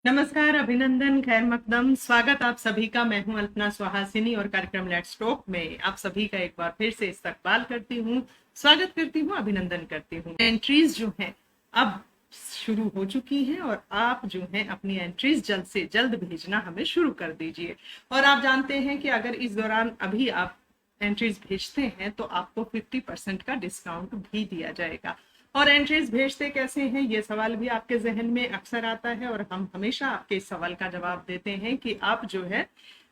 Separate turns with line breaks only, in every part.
नमस्कार, अभिनंदन, खैर मकदम, स्वागत आप सभी का। मैं हूं अल्पना सुहासिनी और कार्यक्रम लेट्स टॉक में आप सभी का एक बार फिर से इस्तकबाल करती हूं, स्वागत करती हूं, अभिनंदन करती हूं। एंट्रीज जो हैं अब शुरू हो चुकी हैं और आप जो हैं अपनी एंट्रीज जल्द से जल्द भेजना हमें शुरू कर दीजिए। और आप जानते हैं कि अगर इस दौरान अभी आप एंट्रीज भेजते हैं तो आपको 50% का डिस्काउंट भी दिया जाएगा। और एंट्रीज भेजते कैसे हैं, ये सवाल भी आपके जहन में अक्सर आता है और हम हमेशा आपके इस सवाल का जवाब देते हैं कि आप जो है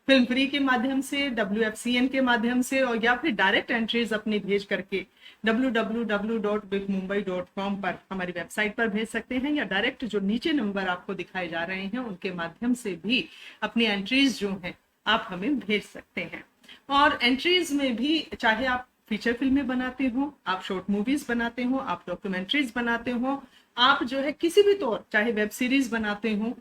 फिल्म फ्री के माध्यम से, WFCN के माध्यम से और या फिर डायरेक्ट एंट्रीज अपनी भेज करके www.bigmumbai.com पर हमारी वेबसाइट पर भेज सकते हैं, या डायरेक्ट जो नीचे नंबर आपको दिखाए जा रहे हैं उनके माध्यम से भी अपनी एंट्रीज जो हैं आप हमें भेज सकते हैं। और एंट्रीज में भी चाहे आप फीचर फिल्में बनाते हो, आप शॉर्ट मूवीज बनाते हो, आप डॉक्यूमेंट्रीज बनाते हो, आप जो है किसी भी तौर, चाहे वेब सीरीज बनाते हो,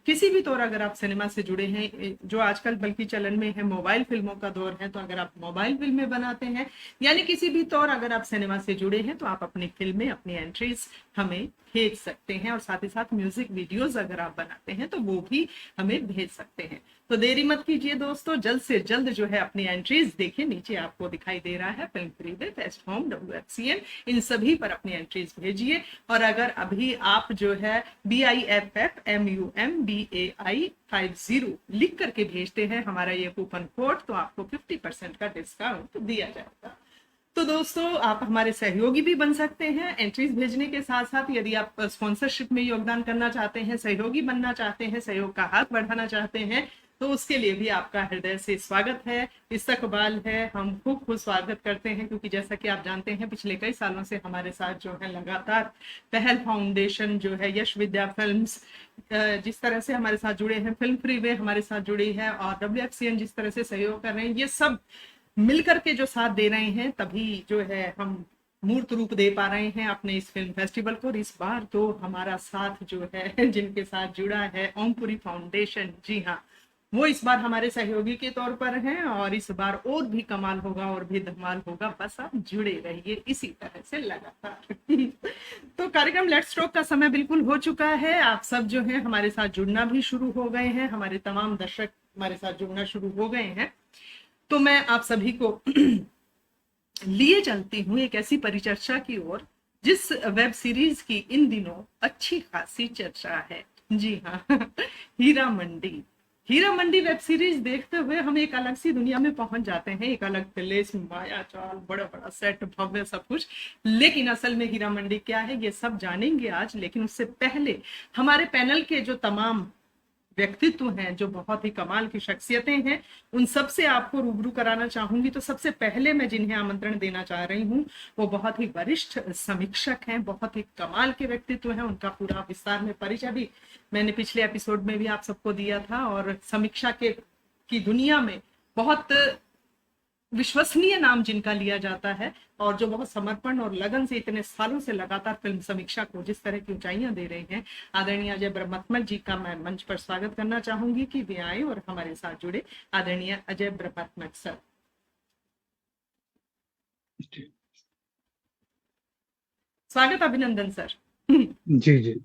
किसी भी तौर अगर आप सिनेमा से जुड़े हैं, जो आजकल बल्कि चलन में है मोबाइल फिल्मों का दौर है, तो अगर आप मोबाइल फिल्में बनाते हैं यानी किसी भी तौर अगर आप सिनेमा से जुड़े हैं तो आप अपनी फिल्में, अपनी एंट्रीज हमें भेज सकते हैं। और साथ ही साथ म्यूजिक वीडियोस अगर आप बनाते हैं तो वो भी हमें भेज सकते हैं। तो देरी मत कीजिए दोस्तों, जल्द से जल्द जो है अपनी एंट्रीज देखिए, नीचे आपको दिखाई दे रहा है film free way, best home, WFCN, इन सभी पर अपनी एंट्रीज भेजिए। और अगर अभी आप जो है BIFFMUMBAI50 लिख करके भेजते हैं हमारा ये कूपन कोड, तो आपको 50% का डिस्काउंट दिया जाएगा। तो दोस्तों आप हमारे सहयोगी भी बन सकते हैं एंट्रीज भेजने के साथ साथ। यदि आप स्पॉन्सरशिप में योगदान करना चाहते हैं, सहयोगी बनना चाहते हैं, सहयोग का हाथ बढ़ाना चाहते हैं, तो उसके लिए भी आपका हृदय से स्वागत है, इस्तकबाल है। हम खूब खूब स्वागत करते हैं, क्योंकि जैसा कि आप जानते हैं पिछले कई सालों से हमारे साथ जो है लगातार पहल फाउंडेशन जो है, यश विद्या फिल्म्स जिस तरह से हमारे साथ जुड़े हैं, फिल्म फ्री वे हमारे साथ जुड़ी है, और WFCN जिस तरह से सहयोग कर रहे हैं, ये सब मिलकर के जो साथ दे रहे हैं, तभी जो है हम मूर्त रूप दे पा रहे हैं अपने इस फिल्म फेस्टिवल को। इस बार तो हमारा साथ जो है जिनके साथ जुड़ा है ओमपुरी फाउंडेशन, जी हाँ, वो इस बार हमारे सहयोगी के तौर पर हैं, और इस बार और भी कमाल होगा और भी धमाल होगा। बस आप जुड़े रहिए इसी तरह से लगातार। तो कार्यक्रम लेट्स टॉक का समय बिल्कुल हो चुका है। आप सब जो है हमारे साथ जुड़ना भी शुरू हो गए हैं, हमारे तमाम दर्शक हमारे साथ जुड़ना शुरू हो गए हैं। तो मैं आप सभी को लिए चलती हूँ एक ऐसी परिचर्चा की ओर जिस वेब सीरीज की इन दिनों अच्छी खासी चर्चा है। जी हाँ, हीरा मंडी। हीरा मंडी वेब सीरीज देखते हुए हम एक अलग सी दुनिया में पहुंच जाते हैं, एक अलग प्लेस, माया चाल, बड़ा बड़ा सेट, भव्य सब कुछ। लेकिन असल में हीरा मंडी क्या है ये सब जानेंगे आज। लेकिन उससे पहले हमारे पैनल के जो तमाम व्यक्तित्व हैं, जो बहुत ही कमाल की शख्सियतें हैं, उन सब से आपको रूबरू कराना चाहूंगी। तो सबसे पहले मैं जिन्हें आमंत्रण देना चाह रही हूँ वो बहुत ही वरिष्ठ समीक्षक हैं, बहुत ही कमाल के व्यक्तित्व हैं। उनका पूरा विस्तार में परिचय भी मैंने पिछले एपिसोड में भी आप सबको दिया था, और समीक्षा के की दुनिया में बहुत विश्वसनीय नाम जिनका लिया जाता है, और जो बहुत समर्पण और लगन से इतने सालों से लगातार फिल्म समीक्षा को जिस तरह की ऊंचाइयां दे रहे हैं, आदरणीय अजय ब्रह्मत्मल जी का मैं मंच पर स्वागत करना चाहूंगी कि वे आए और हमारे साथ जुड़े। आदरणीय अजय ब्रह्मत्मल सर, स्वागत, अभिनंदन सर।
जी जी।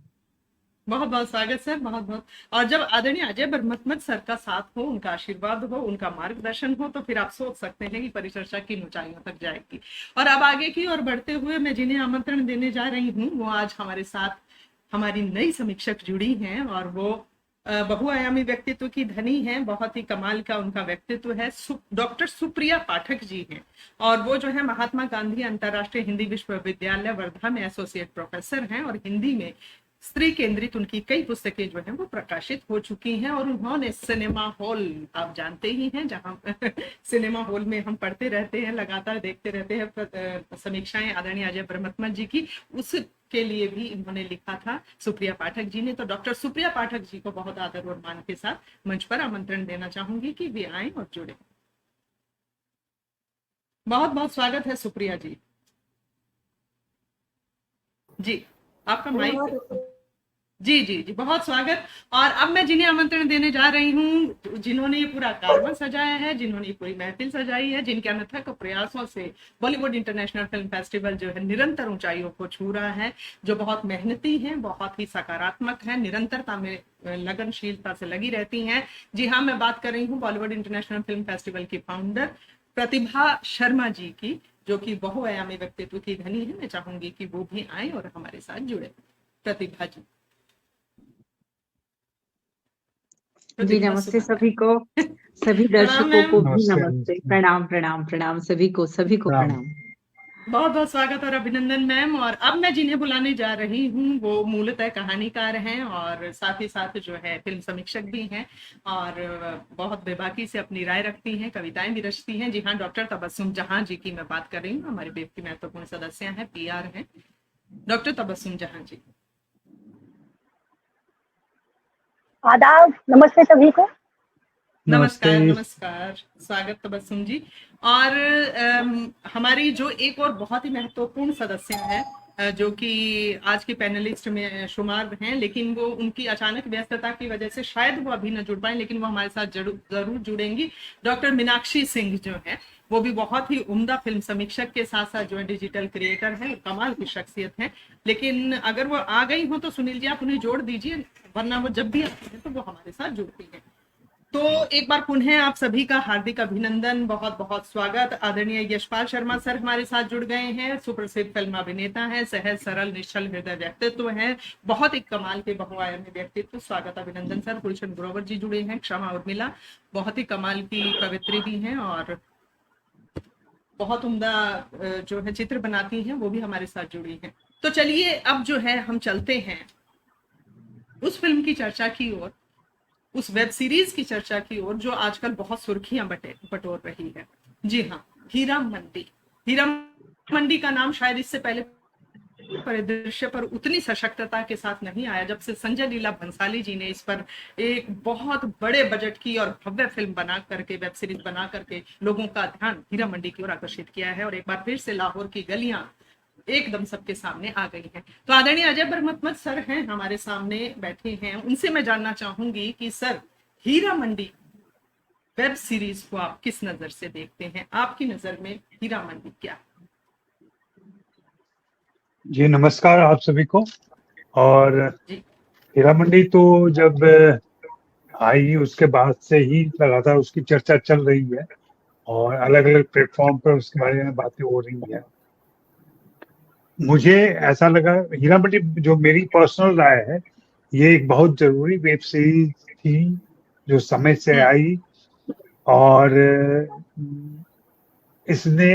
बहुत बहुत स्वागत सर, बहुत बहुत। और जब आदरणीय अजय ब्रह्मत्मल सर का साथ हो, उनका आशीर्वाद हो, उनका मार्गदर्शन हो, तो फिर आप सोच सकते हैं कि परिचर्चा किन ऊंचाइयों तक जाएगी। और अब आगे की ओर बढ़ते हुए मैं जिन्हें आमंत्रण देने जा रही हूँ वो आज हमारे साथ हमारी नई समीक्षक जुड़ी हैं, और वो बहुआयामी व्यक्तित्व की धनी हैं। बहुत ही कमाल का उनका व्यक्तित्व है। डॉक्टर सुप्रिया पाठक जी हैं, और वो जो है महात्मा गांधी अंतर्राष्ट्रीय हिंदी विश्वविद्यालय वर्धा में एसोसिएट प्रोफेसर हैं, और हिंदी में स्त्री केंद्रित उनकी कई पुस्तकें जो हैं वो प्रकाशित हो चुकी हैं। और उन्होंने सिनेमा हॉल, आप जानते ही हैं, जहां सिनेमा हॉल में हम पढ़ते रहते हैं, लगातार देखते रहते हैं समीक्षाएं आदरणीय अजय ब्रह्मत्मल जी की, उसके लिए भी इन्होंने लिखा था सुप्रिया पाठक जी ने। तो डॉक्टर सुप्रिया पाठक जी को बहुत आदर और मान के साथ मंच पर आमंत्रण देना चाहूंगी कि वे आए और जुड़े। बहुत बहुत स्वागत है सुप्रिया जी। जी, आपका माइक। जी जी जी, बहुत स्वागत। और अब मैं जिन्हें आमंत्रण देने जा रही हूँ, जिन्होंने ये पूरा कारवां सजाया है, जिन्होंने ये पूरी महफिल सजाई है, जिनके अनथक प्रयासों से बॉलीवुड इंटरनेशनल फिल्म फेस्टिवल जो है निरंतर ऊंचाइयों को छू रहा है, जो बहुत मेहनती हैं, बहुत ही सकारात्मक है, निरंतरता में लगनशीलता से लगी रहती हैं। जी हाँ, मैं बात कर रही हूँ बॉलीवुड इंटरनेशनल फिल्म फेस्टिवल की फाउंडर प्रतिभा शर्मा जी की, जो कि बहुआयामी व्यक्तित्व की धनी है। मैं चाहूंगी कि वो भी आए और हमारे साथ जुड़े। प्रतिभा जी।
जी
प्रतिभा
नमस्ते
सुमन
सभी को, सभी
प्रणाम
दर्शकों
मैम।
को भी
नमस्ते
नमस्ते,
नमस्ते।
प्रणाम प्रणाम प्रणाम, सभी को
प्रणाम।
प्रणाम।
बहुत बहुत स्वागत और अभिनंदन मैम। और अब मैं जिन्हें बुलाने जा रही हूँ वो मूलतः कहानीकार हैं और साथ ही साथ जो है फिल्म समीक्षक भी हैं, और बहुत बेबाकी से अपनी राय रखती हैं, कविताएं भी रचती हैं। जी हाँ, डॉक्टर तबस्सुम जहां जी की मैं बात कर रही हूँ। हमारे वेब की महत्वपूर्ण सदस्य हैं, PR हैं डॉक्टर तबस्सुम जहां जी।
आदाब, नमस्ते सभी को।
नमस्ते।
नमस्कार नमस्कार, स्वागत तबस्सुम जी। और हमारी जो एक और बहुत ही महत्वपूर्ण सदस्य हैं, जो कि आज के पैनलिस्ट में शुमार हैं, लेकिन वो उनकी अचानक व्यस्तता की वजह से शायद वो अभी न जुड़ पाए, लेकिन वो हमारे साथ जरूर जुड़ेंगी। डॉक्टर मीनाक्षी सिंह जो है वो भी बहुत ही उम्दा फिल्म समीक्षक के साथ साथ जो है डिजिटल क्रिएटर है, कमाल की शख्सियत है। लेकिन अगर वो आ गई हो तो सुनील जी आप उन्हें जोड़ दीजिए, वरना वो जब भी आती है तो वो हमारे साथ जुड़ती है। तो एक बार पुनः आप सभी का हार्दिक अभिनंदन, बहुत बहुत स्वागत। आदरणीय यशपाल शर्मा सर हमारे साथ जुड़ गए हैं, सुप्रसिद्ध फिल्म अभिनेता हैं, सहज सरल निश्चल हृदय व्यक्तित्व हैं, बहुत एक कमाल के बहुआयामी व्यक्तित्व। स्वागत अभिनंदन सर। गुलशन ग्रोवर जी जुड़े हैं, क्षमा उर्मिला बहुत ही कमाल की कवित्री भी हैं और बहुत उम्दा जो है चित्र बनाती हैं, वो भी हमारे साथ जुड़ी हैं। तो चलिए अब जो है हम चलते हैं उस फिल्म की चर्चा की ओर, उस वेब सीरीज की चर्चा की ओर जो आजकल बहुत सुर्खियां बटोर रही है। जी हाँ, हीरा मंडी। हीरा मंडी का नाम शायद इससे पहले परिदृश्य पर उतनी सशक्तता के साथ नहीं आया जब से संजय लीला भंसाली जी ने इस पर एक बहुत बड़े बजट की और भव्य फिल्म बना करके, वेब सीरीज बना करके लोगों का ध्यान हीरा मंडी की ओर आकर्षित किया है। और एक बार फिर से लाहौर की गलियां एकदम सबके सामने आ गई हैं। तो आदरणीय अजय बरमतमत सर हैं हमारे सामने बैठे हैं, उनसे मैं जानना चाहूंगी कि sir Heera Mandi web series को आप किस नजर से देखते हैं? आपकी नजर में हीरा मंडी क्या?
जी नमस्कार आप सभी को। और
जी
हीरा मंडी तो जब आई उसके बाद से ही लगातार उसकी चर्चा चल रही है और अलग अलग प्लेटफॉर्म पर उसके बारे में बातें हो रही है। मुझे ऐसा लगा हीरा मंडी, जो मेरी पर्सनल राय है, ये एक बहुत जरूरी वेब सीरीज थी जो समय से आई। और इसने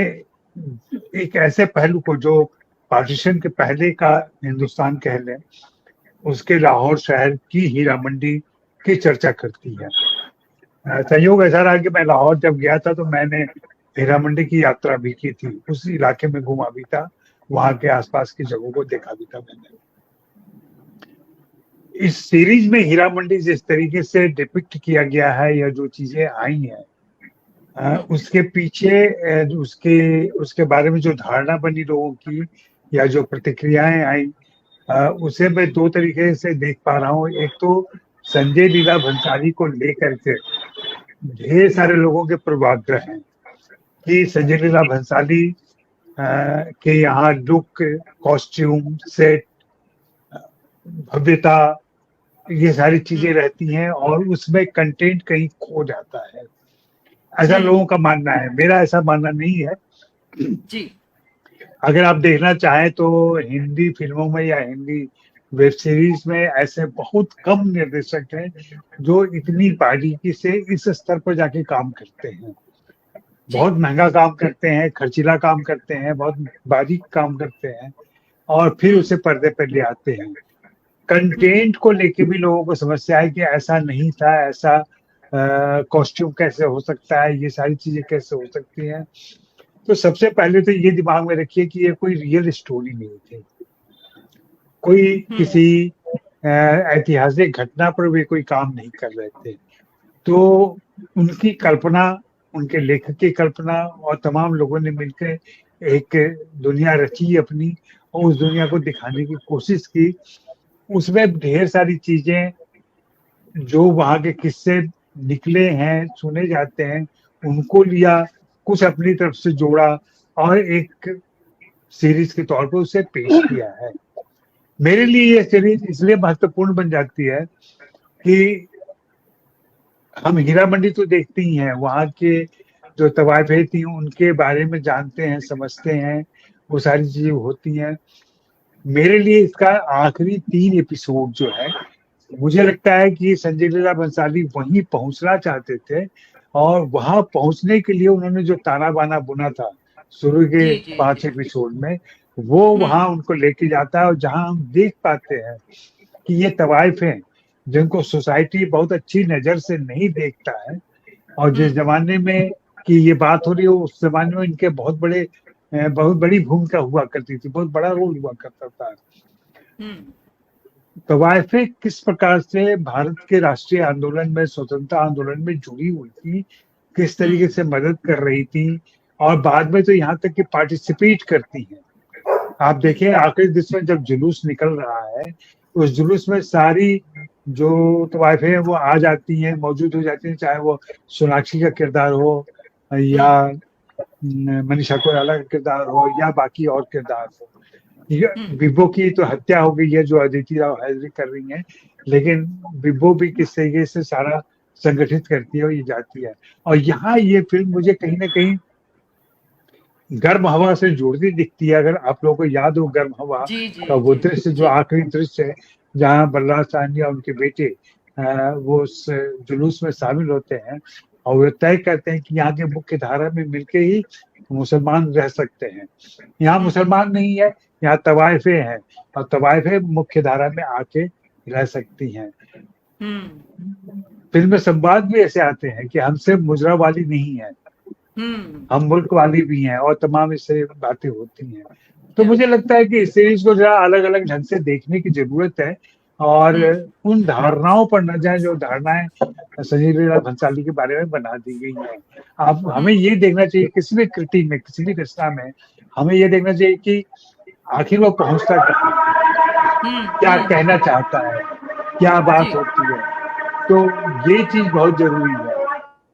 एक ऐसे पहलू को जो पार्टीशन के पहले का हिंदुस्तान कह लें, उसके लाहौर शहर की हीरा मंडी की चर्चा करती है। संयोग ऐसा रहा कि मैं लाहौर जब गया था तो मैंने हीरा मंडी की यात्रा भी की थी, उस इलाके में घूमा भी था, वहां के आसपास की जगहों को देखा भी था मैंने। इस सीरीज में हीरा मंडी जिस तरीके से डिपिक्ट किया गया है या जो चीजें आई हैं, उसके पीछे उसके बारे में जो धारणा बनी लोगों की या जो प्रतिक्रियाएं आई, उसे मैं दो तरीके से देख पा रहा हूँ। एक तो संजय लीला भंसाली को लेकर के ढेर सारे लोगों के पूर्वाग्रह हैं कि संजय लीला भंसाली के यहाँ लुक, कॉस्ट्यूम, सेट, भव्यता, ये सारी चीजें रहती हैं और उसमें कंटेंट कहीं खो जाता है, ऐसा लोगों का मानना है। मेरा ऐसा मानना नहीं है
जी।
अगर आप देखना चाहें तो हिंदी फिल्मों में या हिंदी वेब सीरीज में ऐसे बहुत कम निर्देशक हैं जो इतनी बारीकी से इस स्तर पर जाके काम करते हैं। बहुत महंगा काम करते हैं, खर्चीला काम करते हैं, बहुत बारीक काम करते हैं और फिर उसे पर्दे पर ले आते हैं। कंटेंट को लेके भी लोगों को समस्या है कि ऐसा नहीं था, ऐसा कॉस्ट्यूम कैसे हो सकता है, ये सारी चीजें कैसे हो सकती हैं। तो सबसे पहले तो ये दिमाग में रखिए कि ये कोई रियल स्टोरी नहीं थी, कोई किसी ऐतिहासिक घटना पर वे कोई काम नहीं कर रहे थे। तो उनकी कल्पना उनके लेखक की कल्पना और तमाम लोगों ने मिलकर एक दुनिया रची अपनी और उस दुनिया को दिखाने की कोशिश की। उसमें ढेर सारी चीजें जो वहाँ के किस्से निकले हैं, सुने जाते हैं, उनको लिया, कुछ अपनी तरफ से जोड़ा और एक सीरीज के तौर पर उसे पेश किया है। मेरे लिए ये सीरीज इसलिए महत्वपूर्ण बन जाती है कि हम हीरा मंडी तो देखते ही हैं, वहाँ के जो तवायफे थी उनके बारे में जानते हैं, समझते हैं, वो सारी चीजें होती हैं। मेरे लिए इसका आखिरी 3 एपिसोड जो है, मुझे लगता है कि संजय लीला भंसाली वहीं पहुंचना चाहते थे और वहां पहुंचने के लिए उन्होंने जो ताना बाना बुना था शुरू के
जी जी
5
जी।
एपिसोड में, वो वहां उनको लेके जाता है और जहां हम देख पाते हैं कि ये तवाइफ हैं जिनको सोसाइटी बहुत अच्छी नजर से नहीं देखता है और जिस जमाने में कि ये बात हो रही है उस जमाने में इनके बहुत बड़ी भूमिका हुआ करती थी, बहुत बड़ा रोल हुआ करता था। तवायफे किस प्रकार से भारत के राष्ट्रीय आंदोलन में, स्वतंत्रता आंदोलन में जुड़ी हुई थी, किस तरीके से मदद कर रही थी और बाद में तो यहाँ तक कि पार्टिसिपेट करती हैं। आप देखें आखिरी दिन में जब जुलूस निकल रहा है, उस जुलूस में सारी जो तवायफे हैं वो आ जाती हैं, मौजूद हो जाती हैं, चाहे वो सोनाक्षी का किरदार हो या मनीषा कोइराला का किरदार हो या बाकी और किरदार हो। बिब्बो की तो हत्या हो गई है जो अदिति राव हैदरी कर रही हैं, लेकिन बिब्बो भी किस तरीके से सारा संगठित करती है और ये जाती है। और यहाँ ये फिल्म मुझे कहीं ना कहीं गर्म हवा से जुड़ती दिखती है। अगर आप लोगों को याद हो गर्म हवा
जी जी
का वो
जी
दृश्य, जो आखिरी दृश्य है जहाँ बलराज साहनी और उनके बेटे वो उस जुलूस में शामिल होते हैं और वे तय करते हैं कि यहाँ के मुख्य धारा में मिलके ही मुसलमान रह सकते हैं। यहाँ मुसलमान नहीं है, यहाँ तवायफे हैं और तवायफे मुख्य धारा में आके रह सकती हैं। फिल्म में संवाद भी ऐसे आते हैं कि हमसे मुजरा वाली नहीं है, हम मुल्क वाली भी हैं और तमाम इससे बातें होती हैं। तो मुझे लगता है कि इस सीरीज को जरा अलग अलग ढंग से देखने की जरूरत है और उन धारणाओं पर न जाए जो धारणाएं संजय लीला भंसाली के बारे में बना दी गई हैं। आप हमें ये देखना चाहिए किसी भी कृति में, किसी भी रचना में हमें ये देखना चाहिए कि आखिर वो पहुंचता क्या कहना चाहता है, क्या बात होती है। तो ये चीज बहुत जरूरी है।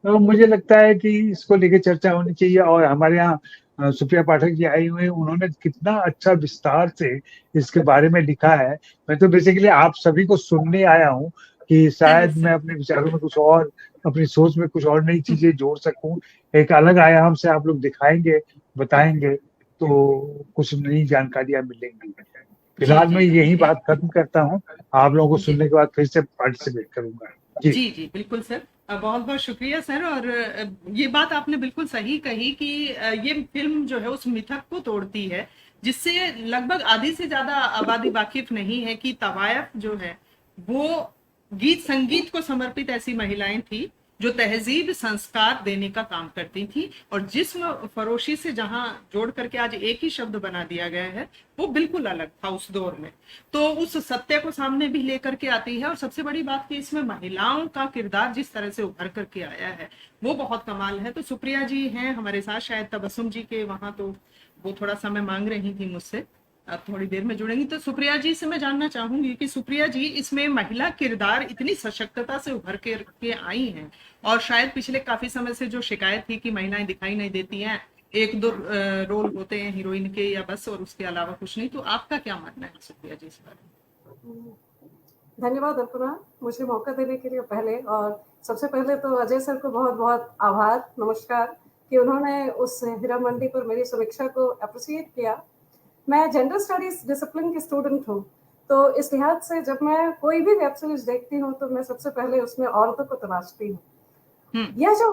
तो मुझे लगता है कि इसको लेके चर्चा होनी चाहिए और हमारे यहाँ सुप्रिया पाठक जी आई हुई हैं, उन्होंने कितना अच्छा विस्तार से इसके बारे में लिखा है। मैं तो बेसिकली आप सभी को सुनने आया हूँ कि शायद मैं अपने विचारों में कुछ और, अपनी सोच में कुछ और नई चीजें जोड़ सकूं, एक अलग आयाम से आप लोग दिखाएंगे, बताएंगे तो कुछ नई जानकारियां मिलेंगी। फिलहाल मैं यही बात खत्म करता हूँ, आप लोगों को सुनने के बाद फिर से पार्टिसिपेट करूंगा।
जी जी बिल्कुल सर, बहुत बहुत शुक्रिया सर। और ये बात आपने बिल्कुल सही कही कि ये फिल्म जो है उस मिथक को तोड़ती है जिससे लगभग आधी से ज्यादा आबादी वाकिफ नहीं है कि तवायफ जो है वो गीत संगीत को समर्पित ऐसी महिलाएं थी जो तहजीब संस्कार देने का काम करती थी और जिस्म फरोशी से जहां जोड़ करके आज एक ही शब्द बना दिया गया है वो बिल्कुल अलग था उस दौर में। तो उस सत्य को सामने भी लेकर के आती है और सबसे बड़ी बात कि इसमें महिलाओं का किरदार जिस तरह से उभर करके आया है वो बहुत कमाल है। तो सुप्रिया जी हैं हमारे साथ, शायद तबस्सुम जी के वहां तो वो थोड़ा समय मांग रही थी मुझसे, अब थोड़ी देर में जुड़ेंगी। तो सुप्रिया जी से मैं जानना चाहूंगी कि सुप्रिया जी इसमें महिला किरदार इतनी सशक्तता से उभर के आई हैं और शायद पिछले काफी समय से जो शिकायत थी कि महिलाएं दिखाई नहीं देती हैं, एक दो रोल होते हैं हीरोइन के या बस और उसके अलावा कुछ नहीं, तो आपका क्या मानना है सुप्रिया जी इस पर?
धन्यवाद अल्पना मुझे मौका देने के लिए पहले, और सबसे पहले तो अजय सर को बहुत बहुत आभार, नमस्कार कि उन्होंने उस हीरा मंडी पर मेरी समीक्षा को अप्रिशिएट किया। मैं जेंडर स्टडीज डिसिप्लिन की स्टूडेंट हूँ, तो इस लिहाज से जब मैं कोई भी वेब सीरीज देखती हूँ तो मैं सबसे पहले उसमें औरतों को तलाशती हूँ। यह जो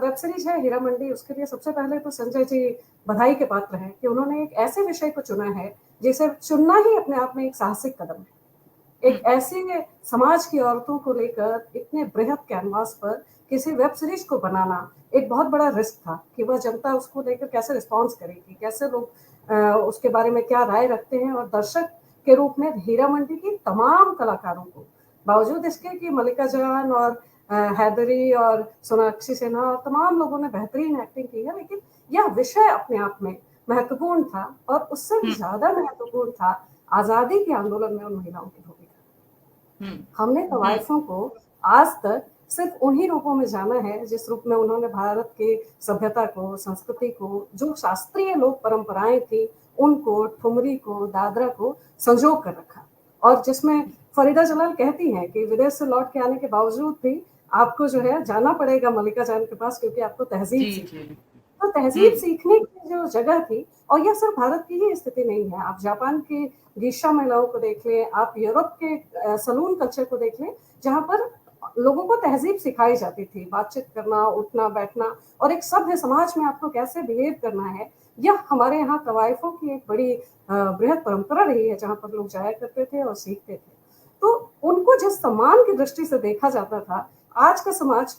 वेब सीरीज है हीरा मंडी, उसके लिए सबसे पहले तो संजय जी बधाई के पात्र हैं कि उन्होंने एक ऐसे विषय को चुना है जिसे चुनना ही अपने आप में एक साहसिक कदम है। एक ऐसे समाज की औरतों को लेकर इतने बृहद कैनवास पर किसी वेब सीरीज को बनाना एक बहुत बड़ा रिस्क था कि वह जनता उसको लेकर कैसे रिस्पॉन्स करेगी, कैसे लोग उसके बारे में क्या राय रखते हैं। और दर्शक के रूप में हीरा मंडी की तमाम कलाकारों को, बावजूद इसके कि मल्लिका जवान और हैदरी और सोनाक्षी सिन्हा और तमाम लोगों ने बेहतरीन एक्टिंग की है, लेकिन यह विषय अपने आप में महत्वपूर्ण था और उससे भी ज्यादा महत्वपूर्ण था आजादी के आंदोलन में उन महिलाओं की भूमिका। हमने तवाइफों को आज तक सिर्फ उन्हीं रूपों में जाना है जिस रूप में उन्होंने भारत की सभ्यता को, संस्कृति को, जो शास्त्रीय लोक परंपराएं थी उनको, ठुमरी को, दादरा को संजो कर रखा। और जिसमें फरीदा जलाल कहती हैं कि विदेश से लौट के आने के बावजूद भी आपको जो है जाना पड़ेगा मल्लिका जान के पास, क्योंकि आपको तहजीब सीखनी है। तो तहजीब सीखने की जो जगह थी, और यह सिर्फ भारत की ही स्थिति नहीं है, आप जापान की गीशा महिलाओं को देख लें, आप यूरोप के सलून कल्चर को देख लें, जहां पर लोगों को तहजीब सिखाई जाती थी, बातचीत करना, उठना बैठना, और एक सभ्य समाज में आपको कैसे बिहेव करना है। यह हमारे यहाँ तवाइफों की एक बड़ी बृहद परंपरा रही है, जहां पर लोग जाया करते थे और सीखते थे। तो उनको जिस सम्मान की दृष्टि से देखा जाता था, आज का समाज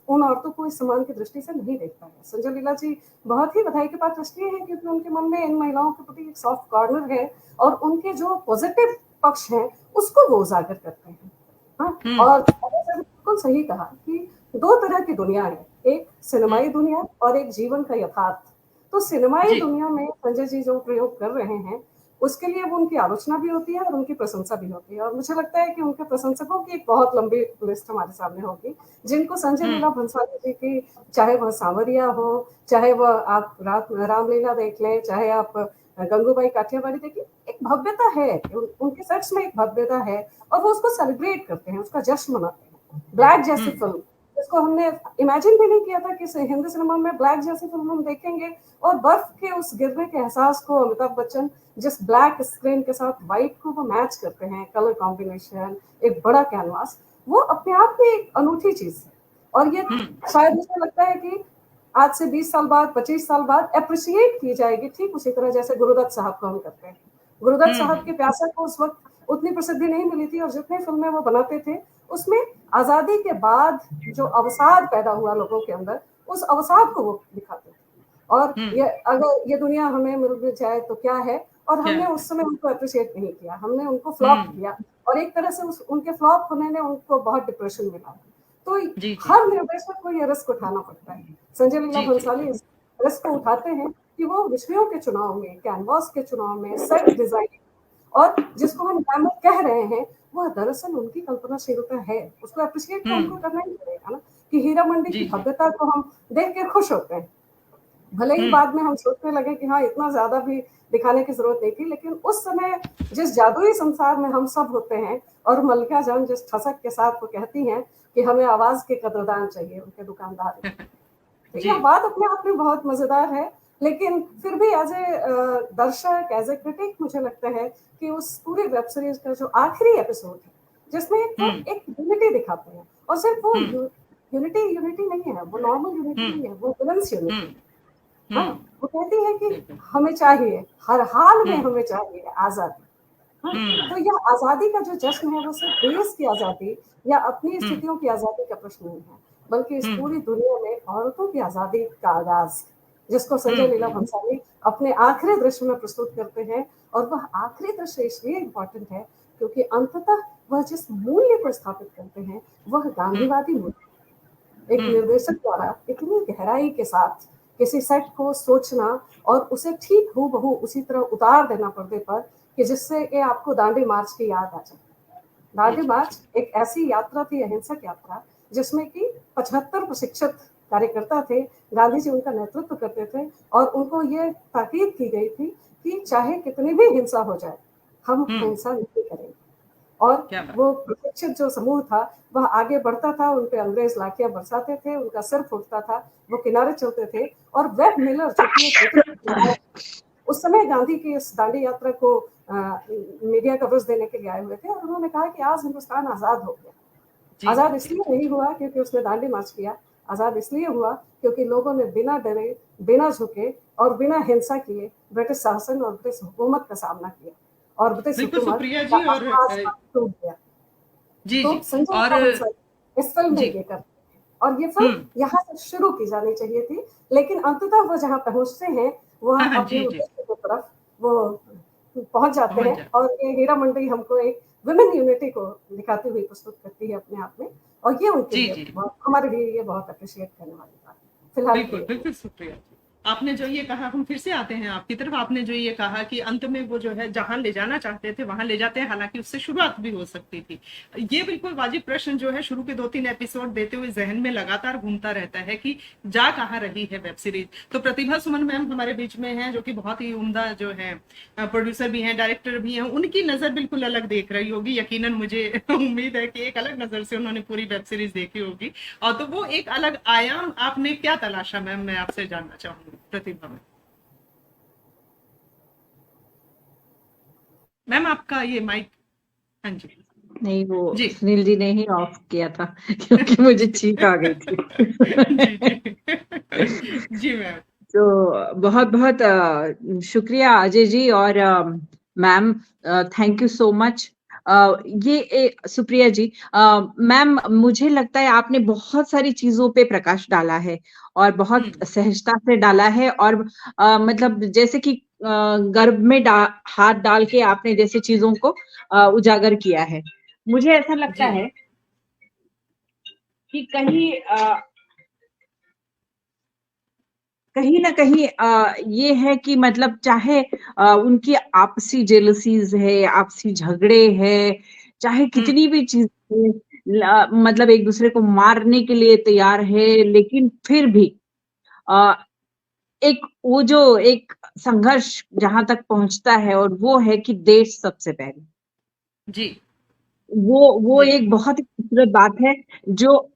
उन औरतों को इस सम्मान की दृष्टि से नहीं देखता है। संजय लीला जी बहुत ही बधाई के पात्र इसलिए है क्योंकि उनके मन में इन महिलाओं के प्रति एक सॉफ्ट कॉर्नर है और उनके जो पॉजिटिव पक्ष हैं उसको वो उजागर करते हैं। हाँ, और बिल्कुल सही कहा कि दो तरह की दुनिया है, एक सिनेमाई दुनिया और एक जीवन का यथार्थ। तो सिनेमाई दुनिया में संजय जी जो प्रयोग कर रहे हैं उसके लिए वो उनकी आलोचना भी होती है और उनकी प्रशंसा भी होती है, और मुझे लगता है कि उनके प्रशंसकों की एक बहुत लंबी लिस्ट हमारे सामने होगी, जिनको संजय लीला भंसाली जी की, चाहे वह सांवरिया हो, चाहे वह आप रामलीला देख लें, चाहे आप गंगूबाई काठियावाड़ी देखिए, एक भव्यता है, उनके सेट्स में एक भव्यता है और वो उसको सेलिब्रेट करते हैं, उसका जश्न मनाते हैं। ब्लैक जैसी फिल्म जिसको हमने इमेजिन भी नहीं किया था कि हिंदी सिनेमा में ब्लैक जैसी फिल्म हम देखेंगे, और बर्फ के उस गिरने के एहसास को अमिताभ बच्चन जिस ब्लैक स्क्रीन के साथ व्हाइट को वो मैच करते हैं, कलर कॉम्बिनेशन, एक बड़ा कैनवास, वो अपने आप में एक अनूठी चीज है। और ये शायद मुझे लगता है कि आज से 20 साल बाद, 25 साल बाद अप्रिशिएट की जाएगी, ठीक उसी तरह जैसे गुरुदत्त साहब को हम करते हैं। गुरुदत्त साहब के प्यासा को उस वक्त उतनी प्रसिद्धि नहीं मिली थी, और जितनी फिल्में वो बनाते थे उसमें आजादी के बाद जो अवसाद पैदा हुआ लोगों के अंदर, उस अवसाद को वो दिखाते थे। और ये अगर ये दुनिया हमें मिल जाए तो क्या है, और हमने उस समय उनको अप्रिशिएट नहीं किया, हमने उनको फ्लॉप किया, और एक तरह से उनके फ्लॉप होने ने उनको बहुत डिप्रेशन मिला। तो हर निर्देशक को ये रिस्क उठाना पड़ता है। संजय लीला भंसाली इस रिस्क को उठाते हैं कि वो विषयों के चुनाव में, कैनवास के चुनाव में, सेट डिजाइन, और जिसको हम ग्लैमर कह रहे हैं वह दरअसल उनकी कल्पनाशीलता है, उसको अप्रिशिएट तो हमको करना ही पड़ेगा ना। कि हीरा मंडी की भव्यता को हम देख के खुश होते हैं, भले ही बाद में हम सोचने लगे कि हाँ इतना ज्यादा भी दिखाने की जरूरत नहीं थी, लेकिन उस समय जिस जादुई संसार में हम सब होते हैं, और मल्लिका जान जिस ठसक के साथ वो कहती हैं कि हमें आवाज के कदरदान चाहिए, उनके दुकानदार, यह बात अपने आप में बहुत मजेदार है। लेकिन फिर भी एज ए दर्शक, एज ए क्रिटिक, मुझे लगता है कि उस पूरी वेब सीरीज का जो आखिरी एपिसोड है जिसमें एक यूनिटी दिखाते हैं, और सिर्फ वो यूनिटी नहीं है, वो नॉर्मल यूनिटी नहीं है, वो विलन्स यूनिटी। हाँ, वो कहती है कि हमें चाहिए, हर हाल में हमें चाहिए आजादी। हाँ, तो यह आजादी का जो जश्न है वो सिर्फ देश की आजादी या अपनी स्थितियों की आजादी का प्रश्न नहीं है, बल्कि इस पूरी दुनिया में औरतों की आजादी का आगाज, जिसको संजय लीला भंसाली अपने आखिरी दृश्य में प्रस्तुत करते हैं। और वह आखिरी दृश्य इसलिए इम्पोर्टेंट है क्योंकि अंततः वह जिस मूल्य को स्थापित करते हैं वह गांधीवादी मूल्य। एक निर्देशक द्वारा इतनी गहराई के साथ किसी सेट को सोचना और उसे ठीक हूबहू उसी तरह उतार देना पर्दे पर कि जिससे कि आपको दांडी मार्च की याद आ जाए। दांडी मार्च एक ऐसी यात्रा थी, अहिंसक यात्रा, जिसमें कि 75 प्रशिक्षित कार्यकर्ता थे, गांधी जी उनका नेतृत्व करते थे, और उनको ये ताकीद की गई थी कि चाहे कितनी भी हिंसा हो जाए हम हिंसा नहीं करेंगे। और वो प्रशिक्षित जो समूह था वह आगे बढ़ता था, उन पे अंग्रेज लाठियां बरसाते थे, उनका सिर फूटता था, वो किनारे चलते थे। और वेब मिलर उस समय गांधी की इस दांडी यात्रा को मीडिया कवरेज देने के लिए आए हुए थे, और उन्होंने कहा कि आज हिंदुस्तान आजाद हो गया। आजाद इसलिए नहीं हुआ क्योंकि उसने दांडी मार्च किया, आजाद इसलिए हुआ क्योंकि लोगों ने बिना डरे, बिना झुके और बिना हिंसा किए ब्रिटिश शासन और ब्रिटिश हुकूमत का सामना किया, और ब्रिटिश हुकूमत टूट गया। तो संजय इस फिल्म में ये करते, और ये फिल्म यहाँ से शुरू की जानी चाहिए थी, लेकिन अंततः वो जहाँ पहुंचते हैं वह अपने उद्देश्य की तरफ वो पहुंच जाते
पहुंच
हैं।
जाते
और ये हीरा मंडी हमको एक वुमेन यूनिटी को दिखाती हुई प्रस्तुत करती है अपने आप में, और ये उनके
जी
लिए
जी
हमारे लिए ये बहुत अप्रिशिएट करने वाली बात है फिलहाल के
बिल्कुल
लिए।
बिल्कुल शुक्रिया। आपने जो ये कहा, हम फिर से आते हैं आपकी तरफ, आपने जो ये कहा कि अंत में वो जो है जहां ले जाना चाहते थे वहां ले जाते हैं, हालांकि उससे शुरुआत भी हो सकती थी। ये बिल्कुल वाजिब प्रश्न जो है शुरू के 2-3 एपिसोड देते हुए जहन में लगातार घूमता रहता है कि जा कहाँ रही है वेब सीरीज। तो प्रतिभा सुमन मैम हमारे बीच में है, जो कि बहुत ही उम्दा जो है प्रोड्यूसर भी हैं, डायरेक्टर भी हैं, उनकी नजर बिल्कुल अलग देख रही होगी, यकीनन मुझे उम्मीद है कि एक अलग नजर से उन्होंने पूरी वेब सीरीज देखी होगी। और तो वो एक अलग आयाम आपने क्या तलाशा मैम, मैं आपसे जानना चाहूंगी प्रतिभा में। मैम आपका ये माइक, हाँ जी
नहीं, वो
जी
सुनील जी ने ही ऑफ किया था क्योंकि मुझे छींक आ गई थी।
जी जी जी मैम।
तो बहुत बहुत शुक्रिया अजय जी और ma'am, thank you so much. Supriya ji, ma'am मुझे लगता है आपने बहुत सारी चीजों पे प्रकाश डाला है और बहुत सहजता से डाला है, और मतलब जैसे कि गर्भ में हाथ डाल के आपने जैसे चीजों को उजागर किया है। मुझे ऐसा लगता
जी
है कि कहीं ना कहीं ये है कि मतलब चाहे उनकी आपसी जेलसीज है, आपसी झगड़े है, चाहे कितनी भी चीज मतलब एक दूसरे को मारने के लिए तैयार है, लेकिन फिर भी अ, एक वो जो एक संघर्ष जहां तक पहुंचता है, और वो है कि देश सबसे पहले।
जी
वो
जी
एक बहुत ही खूबसूरत बात है, जो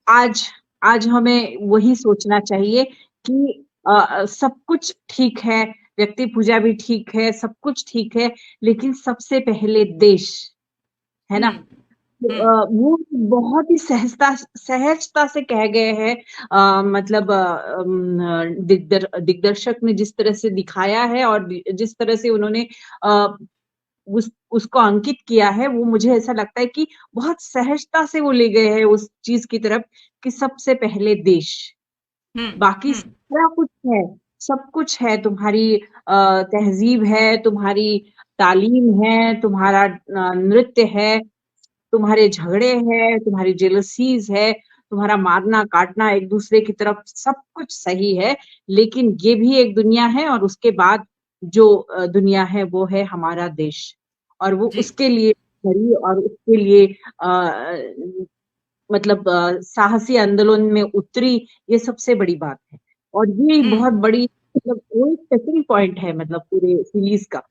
आज आज हमें वही सोचना चाहिए कि सब कुछ ठीक है, व्यक्ति पूजा भी ठीक है, सब कुछ ठीक है, लेकिन सबसे पहले देश, है ना? वो बहुत ही सहजता से कह गए हैं। मतलब दिग्दर्शक ने जिस तरह से दिखाया है और जिस तरह से उन्होंने उसको अंकित किया है, वो मुझे ऐसा लगता है कि बहुत सहजता से वो ले गए हैं उस चीज की तरफ कि सबसे पहले देश, बाकी सारा कुछ है, सब कुछ है, तुम्हारी तहजीब है, तुम्हारी तालीम है, तुम्हारा नृत्य है, तुम्हारे झगड़े हैं, तुम्हारी जेलसीज है, तुम्हारा मारना काटना एक दूसरे की तरफ, सब कुछ सही है। लेकिन ये भी एक दुनिया है, और उसके बाद जो दुनिया है वो है हमारा देश, और वो
जी
उसके लिए खड़ी, और उसके लिए मतलब साहसी आंदोलन में उतरी, ये सबसे बड़ी बात है। और ये बहुत बड़ी मतलब वो एक टचिंग पॉइंट है, मतलब पूरे सीरीज का।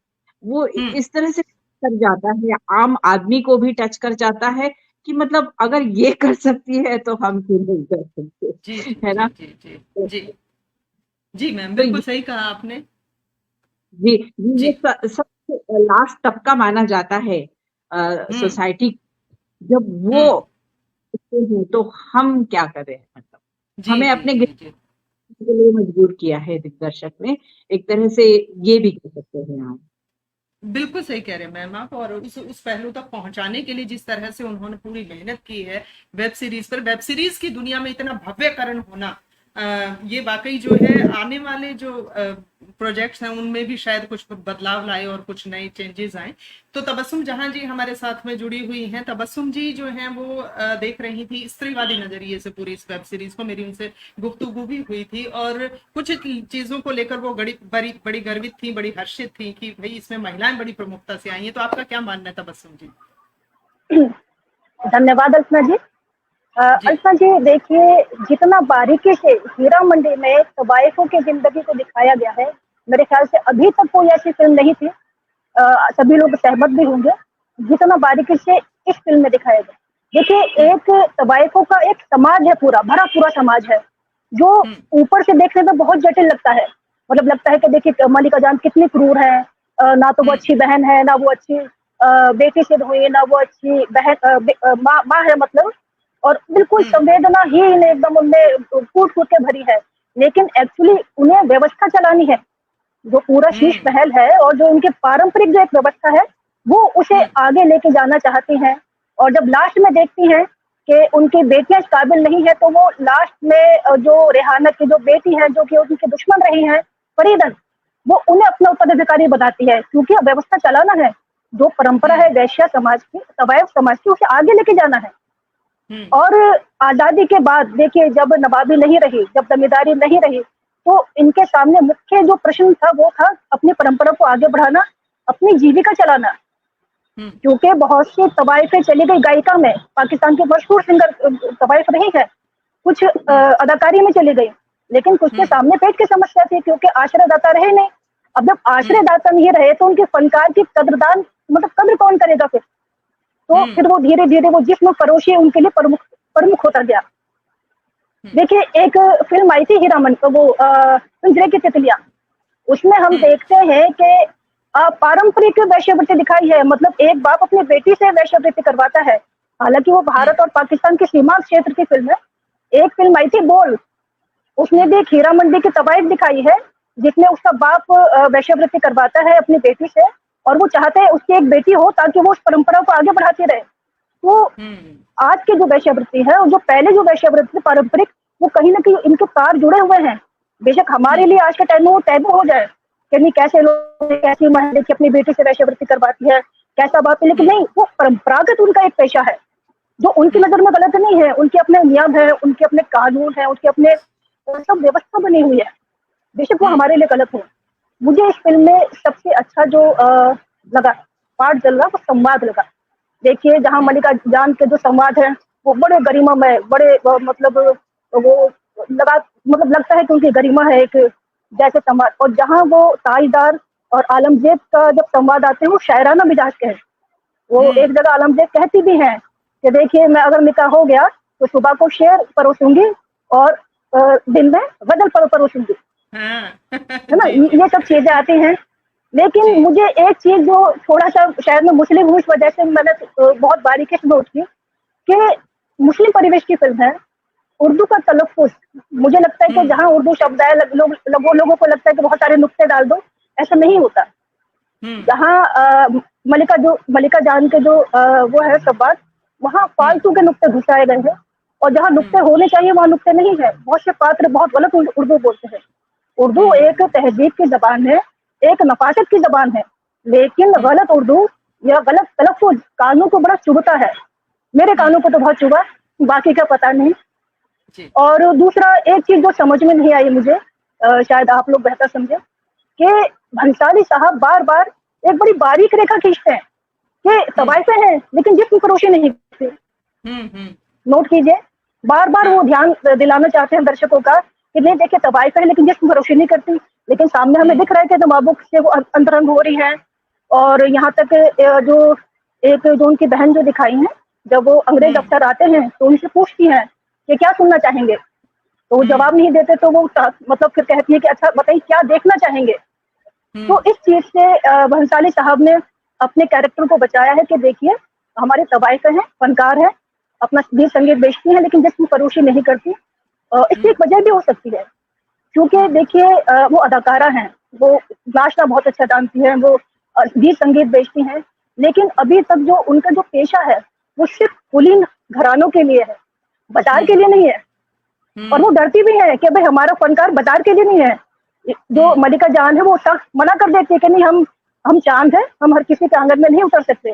वो इस तरह से कर जाता है, आम आदमी को भी टच कर जाता है कि मतलब अगर ये कर सकती है तो हम क्यों नहीं कर सकते,
जी
है
जी
ना?
जी जी जी जी मैम,
तो
बिल्कुल सही कहा आपने।
जी जी,
जी
ये सबसे लास्ट तबका माना जाता है सोसाइटी। जब वो उठते हैं तो हम क्या करें, मतलब
जी
हमें
जी
अपने
जी जी
के लिए मजबूर किया है दिग्दर्शक ने, एक तरह से ये भी कह सकते हैं आप।
बिल्कुल सही कह रहे हैं मैम आप। और उस पहलू तक पहुंचाने के लिए जिस तरह से उन्होंने पूरी मेहनत की है वेब सीरीज पर, वेब सीरीज की दुनिया में इतना भव्यकरण होना, ये वाकई जो है आने वाले जो प्रोजेक्ट्स हैं उनमें भी शायद कुछ बदलाव लाए और कुछ नए चेंजेस आए। तो तबस्सुम जहां जी हमारे साथ में जुड़ी हुई हैं, तबस्सुम जी जो हैं वो देख रही थी स्त्रीवादी नजरिए से पूरी इस वेब सीरीज को, मेरी उनसे गुफ्तगू भी हुई थी और कुछ चीजों को लेकर वो बड़ी गर्वित थी, बड़ी हर्षित थी कि भाई इसमें महिलाएं बड़ी प्रमुखता से आई हैं। तो आपका क्या मानना है तबस्सुम जी?
धन्यवाद अल्पना जी।
जी
अल्पना जी देखिए, जितना बारीकी से हीरा मंडी में तवायफों की जिंदगी को दिखाया गया है, मेरे ख्याल से अभी तक कोई ऐसी फिल्म नहीं थी, सभी लोग सहमत भी होंगे, जितना बारीकी से इस फिल्म में दिखाया गया। देखिए, एक तवायफों का एक समाज है, पूरा भरा पूरा समाज है, जो ऊपर से देखने में बहुत जटिल लगता है। मतलब लगता है कि देखिए मलिका जान कितनी क्रूर है, ना तो वो अच्छी बहन है, ना वो अच्छी बेटी सिद्ध हुई, ना वो अच्छी बहन माँ है, मतलब। और बिल्कुल संवेदनाहीन एकदम उनमें कूट कूट के भरी है। लेकिन एक्चुअली उन्हें व्यवस्था चलानी है, जो पूरा शीश महल है और जो उनके पारंपरिक जो एक व्यवस्था है, वो उसे आगे लेके जाना चाहती हैं। और जब लास्ट में देखती हैं कि उनकी बेटियां इस काबिल नहीं है, तो वो लास्ट में जो रेहाना की जो बेटी है, जो कि उनकी दुश्मन रही है, फरीदन, वो उन्हें अपना उत्तराधिकारी बनाती है, क्योंकि अब व्यवस्था चलाना है, जो परंपरा है वैश्य समाज की, तवायफ समाज की, उसे आगे लेके जाना है। और आजादी के बाद देखिए, जब नवाबी नहीं रही, जब जमींदारी नहीं रही, तो इनके सामने मुख्य जो प्रश्न था वो था अपनी परंपरा को आगे बढ़ाना, अपनी जीविका चलाना। क्योंकि बहुत सी तवाइफें चली गई गायिका में, पाकिस्तान की मशहूर सिंगर तवाइफ रही है, कुछ अदाकारी में चली गई, लेकिन कुछ के सामने पेट की समस्या थी, क्योंकि आश्रयदाता रहे नहीं। अब जब आश्रयदाता नहीं रहे तो उनके फनकार की कद्रदान, मतलब कद्र कौन करेगा फिर? तो फिर वो धीरे धीरे वो जिस्म फरोशी उनके लिए प्रमुख होता गया। देखिए, एक फिल्म आई थी हीरामन, वो पिंजरे की तितलियां, उसमें हम देखते हैं कि पारंपरिक वैश्यवृत्ति दिखाई है, मतलब एक बाप अपनी बेटी से वैश्यवृत्ति करवाता है। हालांकि वो भारत और पाकिस्तान के सीमांत क्षेत्र की फिल्म है। एक फिल्म आई थी बोल, उसने भी एक हीरा मंडी की तवाइफ दिखाई है, जिसमें उसका बाप वैश्यवृत्ति करवाता है अपनी बेटी से, और वो चाहते हैं उसकी एक बेटी हो ताकि वो उस परंपरा को आगे बढ़ाती रहे। तो आज की जो वैश्यवृत्ति है और जो पहले जो वैश्यवृत्ति पारंपरिक, वो कहीं ना कहीं इनके तार जुड़े हुए हैं। बेशक हमारे लिए आज के टाइम में वो टैबू हो जाए कि नहीं, कैसे लोग, कैसी महिला की अपनी बेटी से वैश्यवृत्ति करवाती है, कैसा बात है, लेकिन नहीं, वो परंपरागत उनका एक पेशा है जो उनकी नजर में गलत नहीं है। उनके अपने नियम है, उनके अपने कानून है, उनके अपने सब व्यवस्था बनी हुई है, बेशक वो हमारे लिए गलत हो। मुझे इस फिल्म में सबसे अच्छा जो लगा पार्ट चल रहा, वो संवाद लगा। देखिए, जहाँ मलिका जान के जो संवाद है वो बड़े गरिमामय, बड़े मतलब वो लगता है कि उनकी गरिमा है एक जैसे संवाद। और जहाँ वो ताजदार और आलमजेब का जब संवाद आते हैं, वो शायराना मिजाज के हैं। वो एक जगह आलमजेब कहती भी हैं कि देखिए, मैं अगर निकाह हो गया तो सुबह को शेर परोसूंगी और दिन में गजल परोसूंगी, है ना। ये सब चीजें आती हैं। लेकिन मुझे एक चीज जो थोड़ा सा शायद मैं मुस्लिम हूँ, इस वजह से मैंने बहुत बारीकी से नोट की कि मुस्लिम परिवेश की फिल्म है, उर्दू का तलफ़ुज़, मुझे लगता है कि जहाँ उर्दू शब्द है, लोगों को लगता है कि बहुत सारे नुक्ते डाल दो, ऐसा नहीं होता। जहाँ मलिका जान के जो वो है संवाद, वहाँ फालतू के नुक्ते घुसाए गए हैं, और जहाँ नुक्ते होने चाहिए वहाँ नुक्ते नहीं है। बहुत से पात्र बहुत गलत उर्दू बोलते हैं। उर्दू एक तहजीब की जबान है, एक नफासत की जबान है, लेकिन गलत उर्दू या गलत तलफ़ुज़ कानों को बड़ा चुभता है। मेरे कानों को तो बहुत चुभा, बाकी का पता नहीं। और दूसरा एक चीज जो समझ में नहीं आई मुझे, शायद आप लोग बेहतर समझे, कि भंसाली साहब बार बार एक बड़ी बारीक रेखा खींचते हैं कि तवाइफे हैं लेकिन जिस्म फरोशी नहीं करती। नोट कीजिए, बार बार वो ध्यान दिलाना चाहते हैं दर्शकों का कि नहीं, देखिए तवाइफे हैं लेकिन जिस्म फरोशी नहीं करती, लेकिन सामने हमें दिख रहा है कि नवाबों से वो अंतरंग हो रही है। और यहाँ तक जो उनकी बहन जो दिखाई है, जब वो अंग्रेज अफसर आते हैं तो उनसे पूछती हैं कि क्या सुनना चाहेंगे, तो वो जवाब नहीं देते, तो वो मतलब फिर कहती है कि अच्छा बताइए क्या देखना चाहेंगे। तो इस चीज से भंसाली साहब ने अपने कैरेक्टर को बचाया है कि देखिए, हमारे तवाइफे हैं, फनकार है, अपना गीत संगीत बेचती हैं, लेकिन जिस्म फरोशी नहीं करती। इसकी एक वजह भी हो सकती है, क्योंकि देखिए वो अदाकारा हैं, वो नाचना बहुत अच्छा जानती हैं, वो गीत संगीत बेचती हैं, लेकिन अभी तक जो उनका जो पेशा है वो सिर्फ कुलीन घरानों के लिए है, बाजार के लिए नहीं है। और वो डरती भी है कि भाई हमारा फनकार बाजार के लिए नहीं है। जो मलिका जान है वो सख्त मना कर देती है कि नहीं, हम चांद है, हम हर किसी के आंगन में नहीं उतर सकते।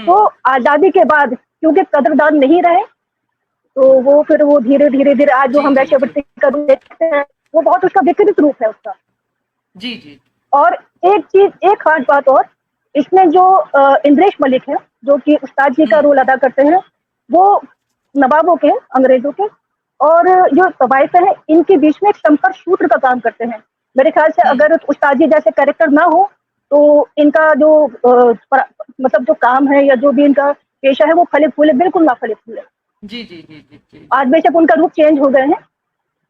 तो आजादी के बाद क्योंकि कदरदान नहीं रहे, तो वो फिर वो धीरे आज जो हम वैश्यवृत्ति का रूप देखते हैं, वो बहुत उसका विकृत रूप है उसका।
जी। और
एक खास बात और, इसमें जो इंद्रेश मलिक है, जो कि उस्ताद जी का रोल अदा करते हैं, वो नवाबों के, अंग्रेजों के और जो तवाइफे हैं, इनके बीच में एक संपर्क सूत्र का काम करते हैं। मेरे ख्याल से अगर उस्ताद जी जैसे कैरेक्टर ना हो तो इनका जो मतलब जो काम है या जो भी इनका पेशा है वो फले फूले बिल्कुल ना फले फूले।
जी।
आज बेशक उनका रूप चेंज हो गए हैं।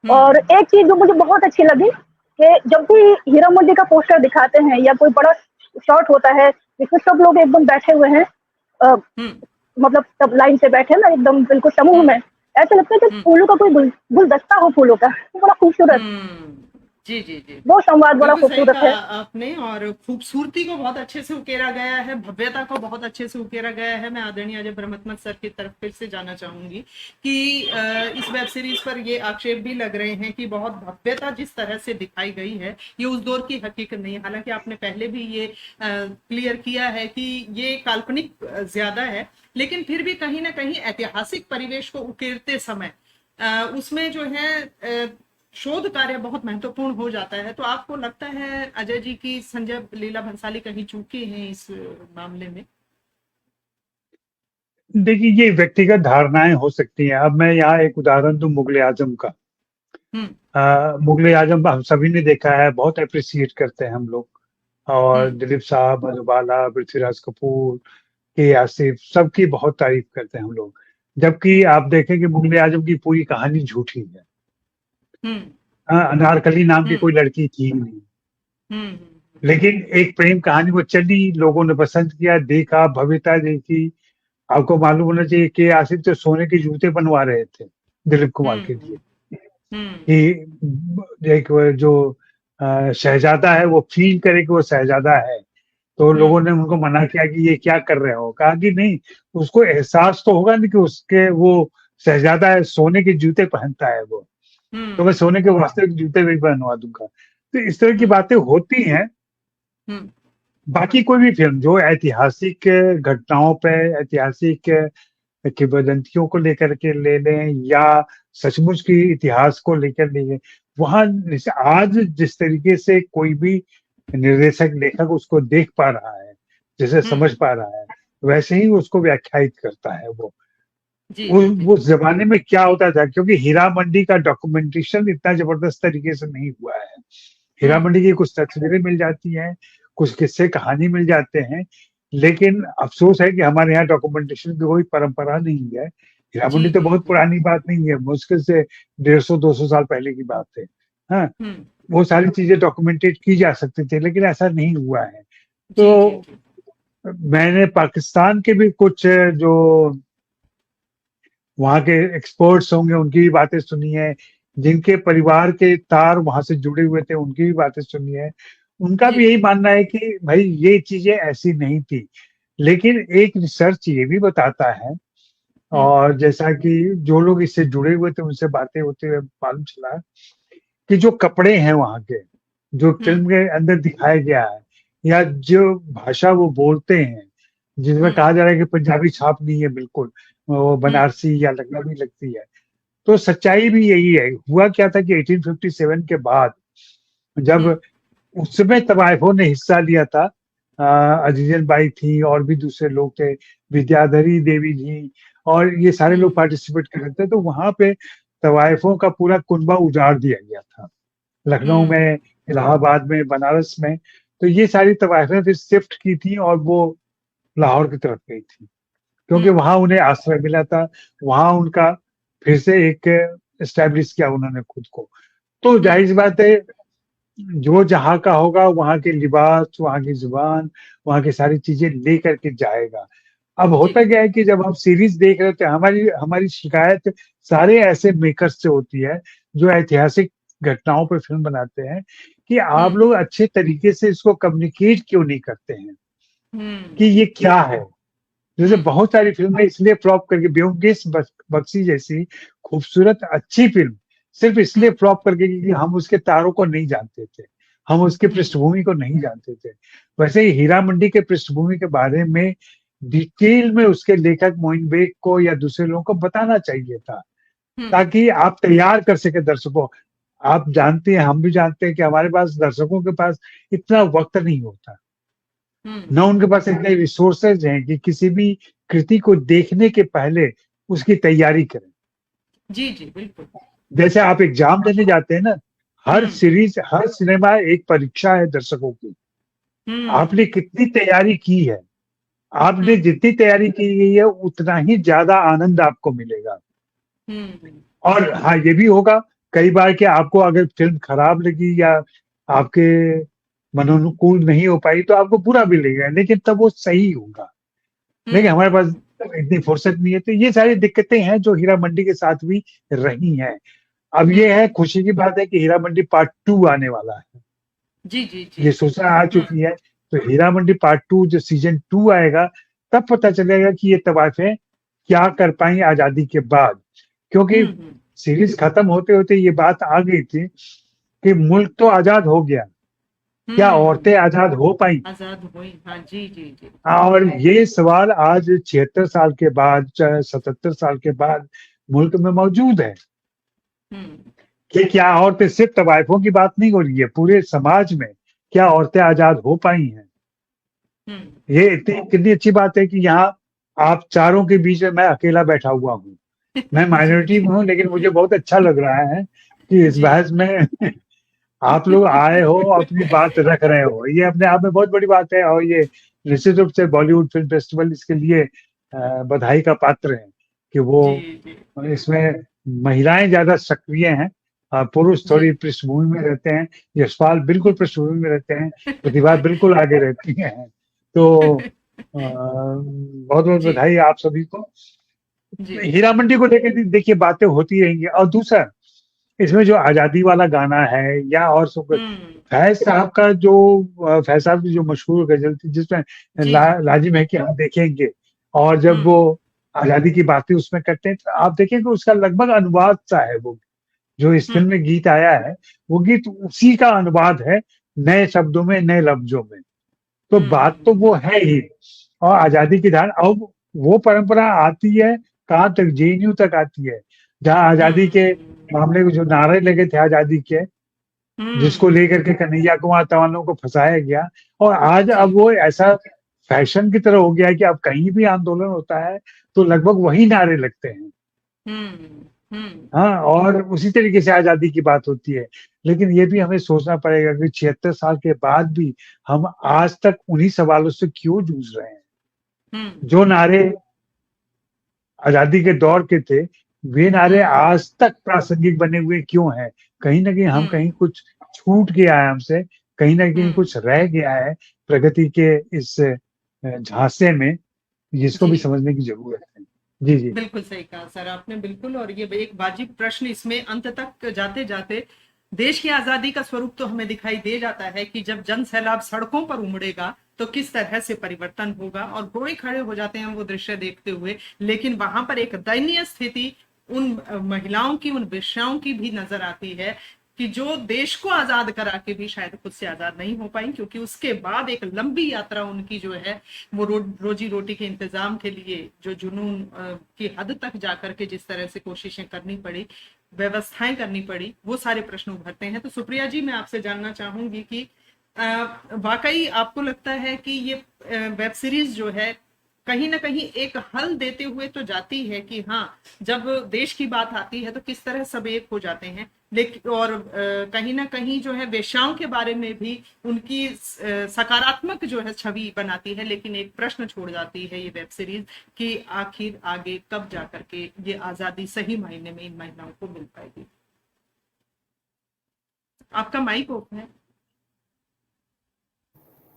और एक चीज जो मुझे बहुत अच्छी लगी कि जब भी हीरा मंडी का पोस्टर दिखाते हैं या कोई बड़ा शॉट होता है जिसमें सब लोग एकदम बैठे हुए हैं, मतलब सब लाइन से बैठे ना, एकदम बिल्कुल समूह में, ऐसा लगता है कि फूलों का कोई गुलदस्ता हो, फूलों का, बड़ा खूबसूरत।
जी जी जी
वो संवाद बड़ा
बिल्कुल सही
खूबसूरत
कहा
है।
आपने। और खूबसूरती को बहुत अच्छे से उकेरा गया है, भव्यता को बहुत अच्छे से उकेरा गया है। मैं आदरणीय अजय ब्रह्मत्मत सर की तरफ फिर से जाना चाहूंगी कि इस वेब सीरीज पर ये आक्षेप भी लग रहे हैं कि बहुत भव्यता जिस तरह से दिखाई गई है ये उस दौर की हकीकत नहीं है। हालांकि आपने पहले भी ये क्लियर किया है कि ये काल्पनिक ज्यादा है, लेकिन फिर भी कहीं ना कहीं ऐतिहासिक परिवेश को उकेरते समय उसमें जो है शोध कार्य बहुत महत्वपूर्ण हो जाता है। तो आपको लगता है अजय जी की संजय लीला भंसाली कहीं चूके हैं इस मामले में?
देखिए, ये व्यक्तिगत धारणाएं हो सकती हैं। अब मैं यहाँ एक उदाहरण दूं मुगले आजम का। मुगले आजम हम सभी ने देखा है, बहुत अप्रिसिएट करते हैं हम लोग। और दिलीप साहब, मधुबाला, पृथ्वीराज कपूर, के आसिफ, सबकी बहुत तारीफ करते हैं हम लोग। जबकि आप देखें कि मुगले आजम की पूरी कहानी झूठी है। अनारकली नाम की कोई लड़की थी ही नहीं, लेकिन एक प्रेम कहानी वो चली, लोगों ने पसंद किया, देखा, भव्यता देखी। आपको मालूम होना चाहिए कि आसिफ तो सोने के जूते बनवा रहे थे दिलीप कुमार के लिए कि एक जो शहजादा है वो फील करे कि वो शहजादा है। तो लोगों ने उनको मना किया कि ये क्या कर रहे हो। कहा कि नहीं, उसको एहसास तो होगा नहीं कि उसके वो शहजादा है, सोने के जूते पहनता है वो, तो मैं सोने के वास्तविक जूते भी पहनवा दूंगा। तो इस तरह की बातें होती हैं। बाकी कोई भी फिल्म जो ऐतिहासिक घटनाओं पे, ऐतिहासिक किंवदंतियों को लेकर के ले लें या सचमुच की इतिहास को लेकर ले लें, वहां आज जिस तरीके से कोई भी निर्देशक लेखक उसको देख पा रहा है, जैसे समझ पा रहा है, वैसे ही उसको व्याख्यायित करता है वो। उस जमाने में क्या होता था, क्योंकि हीरा मंडी का डॉक्यूमेंटेशन इतना जबरदस्त तरीके से नहीं हुआ है। हीरा मंडी की कुछ तस्वीरें मिल जाती हैं, कुछ किस्से कहानी मिल जाते हैं, लेकिन अफसोस है कि हमारे यहाँ डॉक्यूमेंटेशन की कोई परंपरा नहीं है। हीरा मंडी तो बहुत पुरानी बात नहीं है, मुश्किल से 150-200 साल पहले की बात है। हाँ, वो सारी चीजें डॉक्यूमेंटेड की जा सकती थी, लेकिन ऐसा नहीं हुआ है। तो मैंने पाकिस्तान के भी कुछ जो वहाँ के एक्सपर्ट्स होंगे उनकी भी बातें सुनी है, जिनके परिवार के तार वहां से जुड़े हुए थे उनकी भी बातें सुनी है। उनका भी यही मानना है कि भाई ये चीजें ऐसी नहीं थी। लेकिन एक रिसर्च ये भी बताता है, और जैसा कि जो लोग इससे जुड़े हुए थे उनसे बातें होते हुए मालूम चला कि जो कपड़े हैं वहाँ के, जो फिल्म के अंदर दिखाया गया है, या जो भाषा वो बोलते हैं, जिसमें कहा जा रहा है कि पंजाबी छाप नहीं है बिल्कुल, वो बनारसी या लखनवी लगती है। तो सच्चाई भी यही है। हुआ क्या था कि 1857 के बाद, जब उस समय तवायफों ने हिस्सा लिया था, अजीजन बाई थी और भी दूसरे लोग थे, विद्याधरी देवी जी, और ये सारे लोग पार्टिसिपेट कर रहे थे। तो वहां पे तवायफों का पूरा कुनबा उजाड़ दिया गया था, लखनऊ में, इलाहाबाद में, बनारस में। तो ये सारी तवायफें फिर शिफ्ट की थी और वो लाहौर की तरफ गई थी, क्योंकि वहां उन्हें आश्रय मिला था। वहां उनका फिर से एक एस्टेब्लिश किया उन्होंने खुद को। तो जाहिर सी बात है, जो जहाँ का होगा वहां के लिबास, वहां की जुबान, वहां की सारी चीजें लेकर के जाएगा। अब होता क्या है कि जब हम सीरीज देख रहे थे, हमारी हमारी शिकायत सारे ऐसे मेकर्स से होती है जो ऐतिहासिक घटनाओं पर फिल्म बनाते हैं, कि आप लोग अच्छे तरीके से इसको कम्युनिकेट क्यों नहीं करते हैं कि ये क्या है। जैसे बहुत सारी फिल्में इसलिए फ्लॉप करके, ब्योमकेश बख्शी जैसी खूबसूरत अच्छी फिल्म सिर्फ इसलिए फ्लॉप करके क्योंकि हम उसके तारों को नहीं जानते थे, हम उसके पृष्ठभूमि को नहीं जानते थे। वैसे ही हीरा मंडी के पृष्ठभूमि के बारे में डिटेल में उसके लेखक मोइन बेग को या दूसरे लोगों को बताना चाहिए था, ताकि आप तैयार कर सके दर्शकों। आप जानते हैं, हम भी जानते हैं कि हमारे पास, दर्शकों के पास इतना वक्त नहीं होता, न उनके पास इतने रिसोर्सेज हैं कि किसी भी कृति को देखने के पहले उसकी तैयारी करें।
जी जी बिल्कुल।
जैसे आप एग्जाम देने जाते हैं ना, हर सीरीज, हर सिनेमा एक परीक्षा है दर्शकों की। आपने कितनी तैयारी की है, आपने जितनी तैयारी की गई है उतना ही ज्यादा आनंद आपको मिलेगा। और हाँ, ये भी होगा कई बार कि आपको अगर फिल्म खराब लगी या आपके मनोनुकूल नहीं हो पाई तो आपको बुरा भी लगेगा, लेकिन तब वो सही होगा। लेकिन हमारे पास इतनी फुर्सत नहीं है। तो ये सारी दिक्कतें हैं जो हीरा मंडी के साथ भी रही हैं। अब ये है खुशी की बात है कि हीरा मंडी पार्ट 2 आने वाला है।
जी जी
ये
जी।
सूचना आ चुकी है, तो हीरा मंडी पार्ट 2 जो सीजन 2 आएगा, तब पता चलेगा कि ये तवायफें क्या कर पाई आजादी के बाद। क्योंकि सीरीज खत्म होते होते ये बात आ गई थी कि मुल्क तो आजाद हो गया, क्या औरतें आजाद हो पाई?
आजाद हुई, हाँ जी जी जी।
और ये सवाल आज 76 साल के बाद, 77 साल के बाद मुल्क में मौजूद है कि क्या औरतें, सिर्फ तवायफों की बात नहीं हो रही है, पूरे समाज में क्या औरतें आजाद हो पाई हैं? ये इतनी कितनी अच्छी बात है कि यहाँ आप चारों के बीच में मैं अकेला बैठा हुआ हूँ। मैं माइनॉरिटी में हूँ, लेकिन मुझे बहुत अच्छा लग रहा है कि इस
जी।
बहस में आप लोग आए हो, अपनी बात रख रहे हो। ये अपने आप में बहुत बड़ी बात है, और ये निश्चित रूप से बॉलीवुड फिल्म फेस्टिवल इसके लिए बधाई का पात्र है कि वो
जी जी
इसमें महिलाएं ज्यादा सक्रिय हैं, पुरुष
जी।
थोड़ी पृष्ठभूमि में रहते हैं। यशपाल बिल्कुल पृष्ठभूमि में रहते हैं, प्रतिभा बिल्कुल आगे रहती हैं। तो बहुत बहुत
जी
बधाई आप सभी को।
जी।
हीरा मंडी को लेकर देखिए बातें होती रहेंगी। और दूसरा, इसमें जो आजादी वाला गाना है या और सब, फैज साहब का जो फैज साहब की जो मशहूर गजल थी जिसमें
जी जी।
लाजिम है कि हम देखेंगे, और जब वो आजादी की बातें उसमें करते हैं तो आप देखेंगे उसका लगभग अनुवाद सा है वो, जो इस फिल्म में गीत आया है वो गीत उसी का अनुवाद है, नए शब्दों में, नए लफ्जों में। तो बात तो वो है ही। और आजादी की धार, अब वो परंपरा आती है कहाँ तक, जेएनयू तक आती है, जहाँ आजादी के मामले में जो नारे लगे थे आजादी के, जिसको लेकर के कन्हैया कुमार तवानों को फंसाया गया। और आज अब वो ऐसा फैशन की तरह हो गया है कि अब कहीं भी आंदोलन होता है तो लगभग वही नारे लगते हैं। हाँ, और उसी तरीके से आजादी की बात होती है। लेकिन ये भी हमें सोचना पड़ेगा कि 76 साल के बाद भी हम आज तक उन्हीं सवालों से क्यों जूझ रहे हैं। जो नारे आजादी के दौर के थे, वे नारे आज तक प्रासंगिक बने हुए क्यों हैं? कहीं ना कहीं हम कहीं कुछ छूट गया है हमसे, कहीं ना कहीं कुछ रह गया है प्रगति के इस झांसे में, जिसको भी
जी
समझने की जरूरत है। जी जी।
बिल्कुल सही कहा सर आपने, बिल्कुल। और ये एक वाजिब प्रश्न, इसमें अंत तक जाते जाते देश की आजादी का स्वरूप तो हमें दिखाई दे जाता है कि जब जन सैलाब सड़कों पर उमड़ेगा तो किस तरह से परिवर्तन होगा, और घोड़े खड़े हो जाते हैं वो दृश्य देखते हुए। लेकिन वहां पर एक दयनीय स्थिति उन महिलाओं की, उन वेश्याओं की भी नजर आती है कि जो देश को आजाद करा के भी शायद खुद से आजाद नहीं हो पाई, क्योंकि उसके बाद एक लंबी यात्रा उनकी जो है वो रोजी रोटी के इंतजाम के लिए जो जुनून की हद तक जाकर के जिस तरह से कोशिशें करनी पड़ी, व्यवस्थाएं करनी पड़ी, वो सारे प्रश्न उभरते हैं। तो सुप्रिया जी, मैं आपसे जानना चाहूंगी कि वाकई आपको लगता है कि ये वेब सीरीज जो है कहीं ना कहीं एक हल देते हुए तो जाती है कि हाँ, जब देश की बात आती है तो किस तरह सब एक हो जाते हैं, लेकिन और कहीं ना कहीं जो है वेश्याओं के बारे में भी उनकी सकारात्मक जो है छवि बनाती है, लेकिन एक प्रश्न छोड़ जाती है ये वेब सीरीज कि आखिर आगे कब जाकर के ये आजादी सही मायने में इन महिलाओं को मिल पाएगी। आपका माइक ओपन है।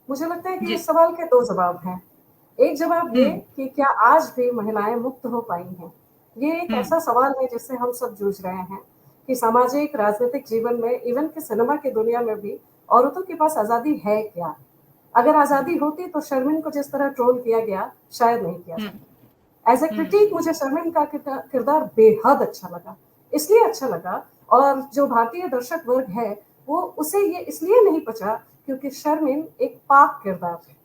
मुझे लगता है कि इस सवाल के दो जवाब हैं। एक जवाब ये कि क्या आज भी महिलाएं मुक्त हो पाई हैं। ये एक ऐसा सवाल है जिससे हम सब जूझ रहे हैं कि सामाजिक राजनीतिक जीवन में, इवन कि सिनेमा की दुनिया में भी औरतों के पास आजादी है क्या। अगर आजादी होती तो शर्मिन को जिस तरह ट्रोल किया गया शायद नहीं किया जाता। एज ए क्रिटिक मुझे शर्मिन का किरदार बेहद अच्छा लगा। इसलिए अच्छा लगा, और जो भारतीय दर्शक वर्ग है वो उसे ये इसलिए नहीं पचा क्योंकि शर्मिन एक पाक किरदार है,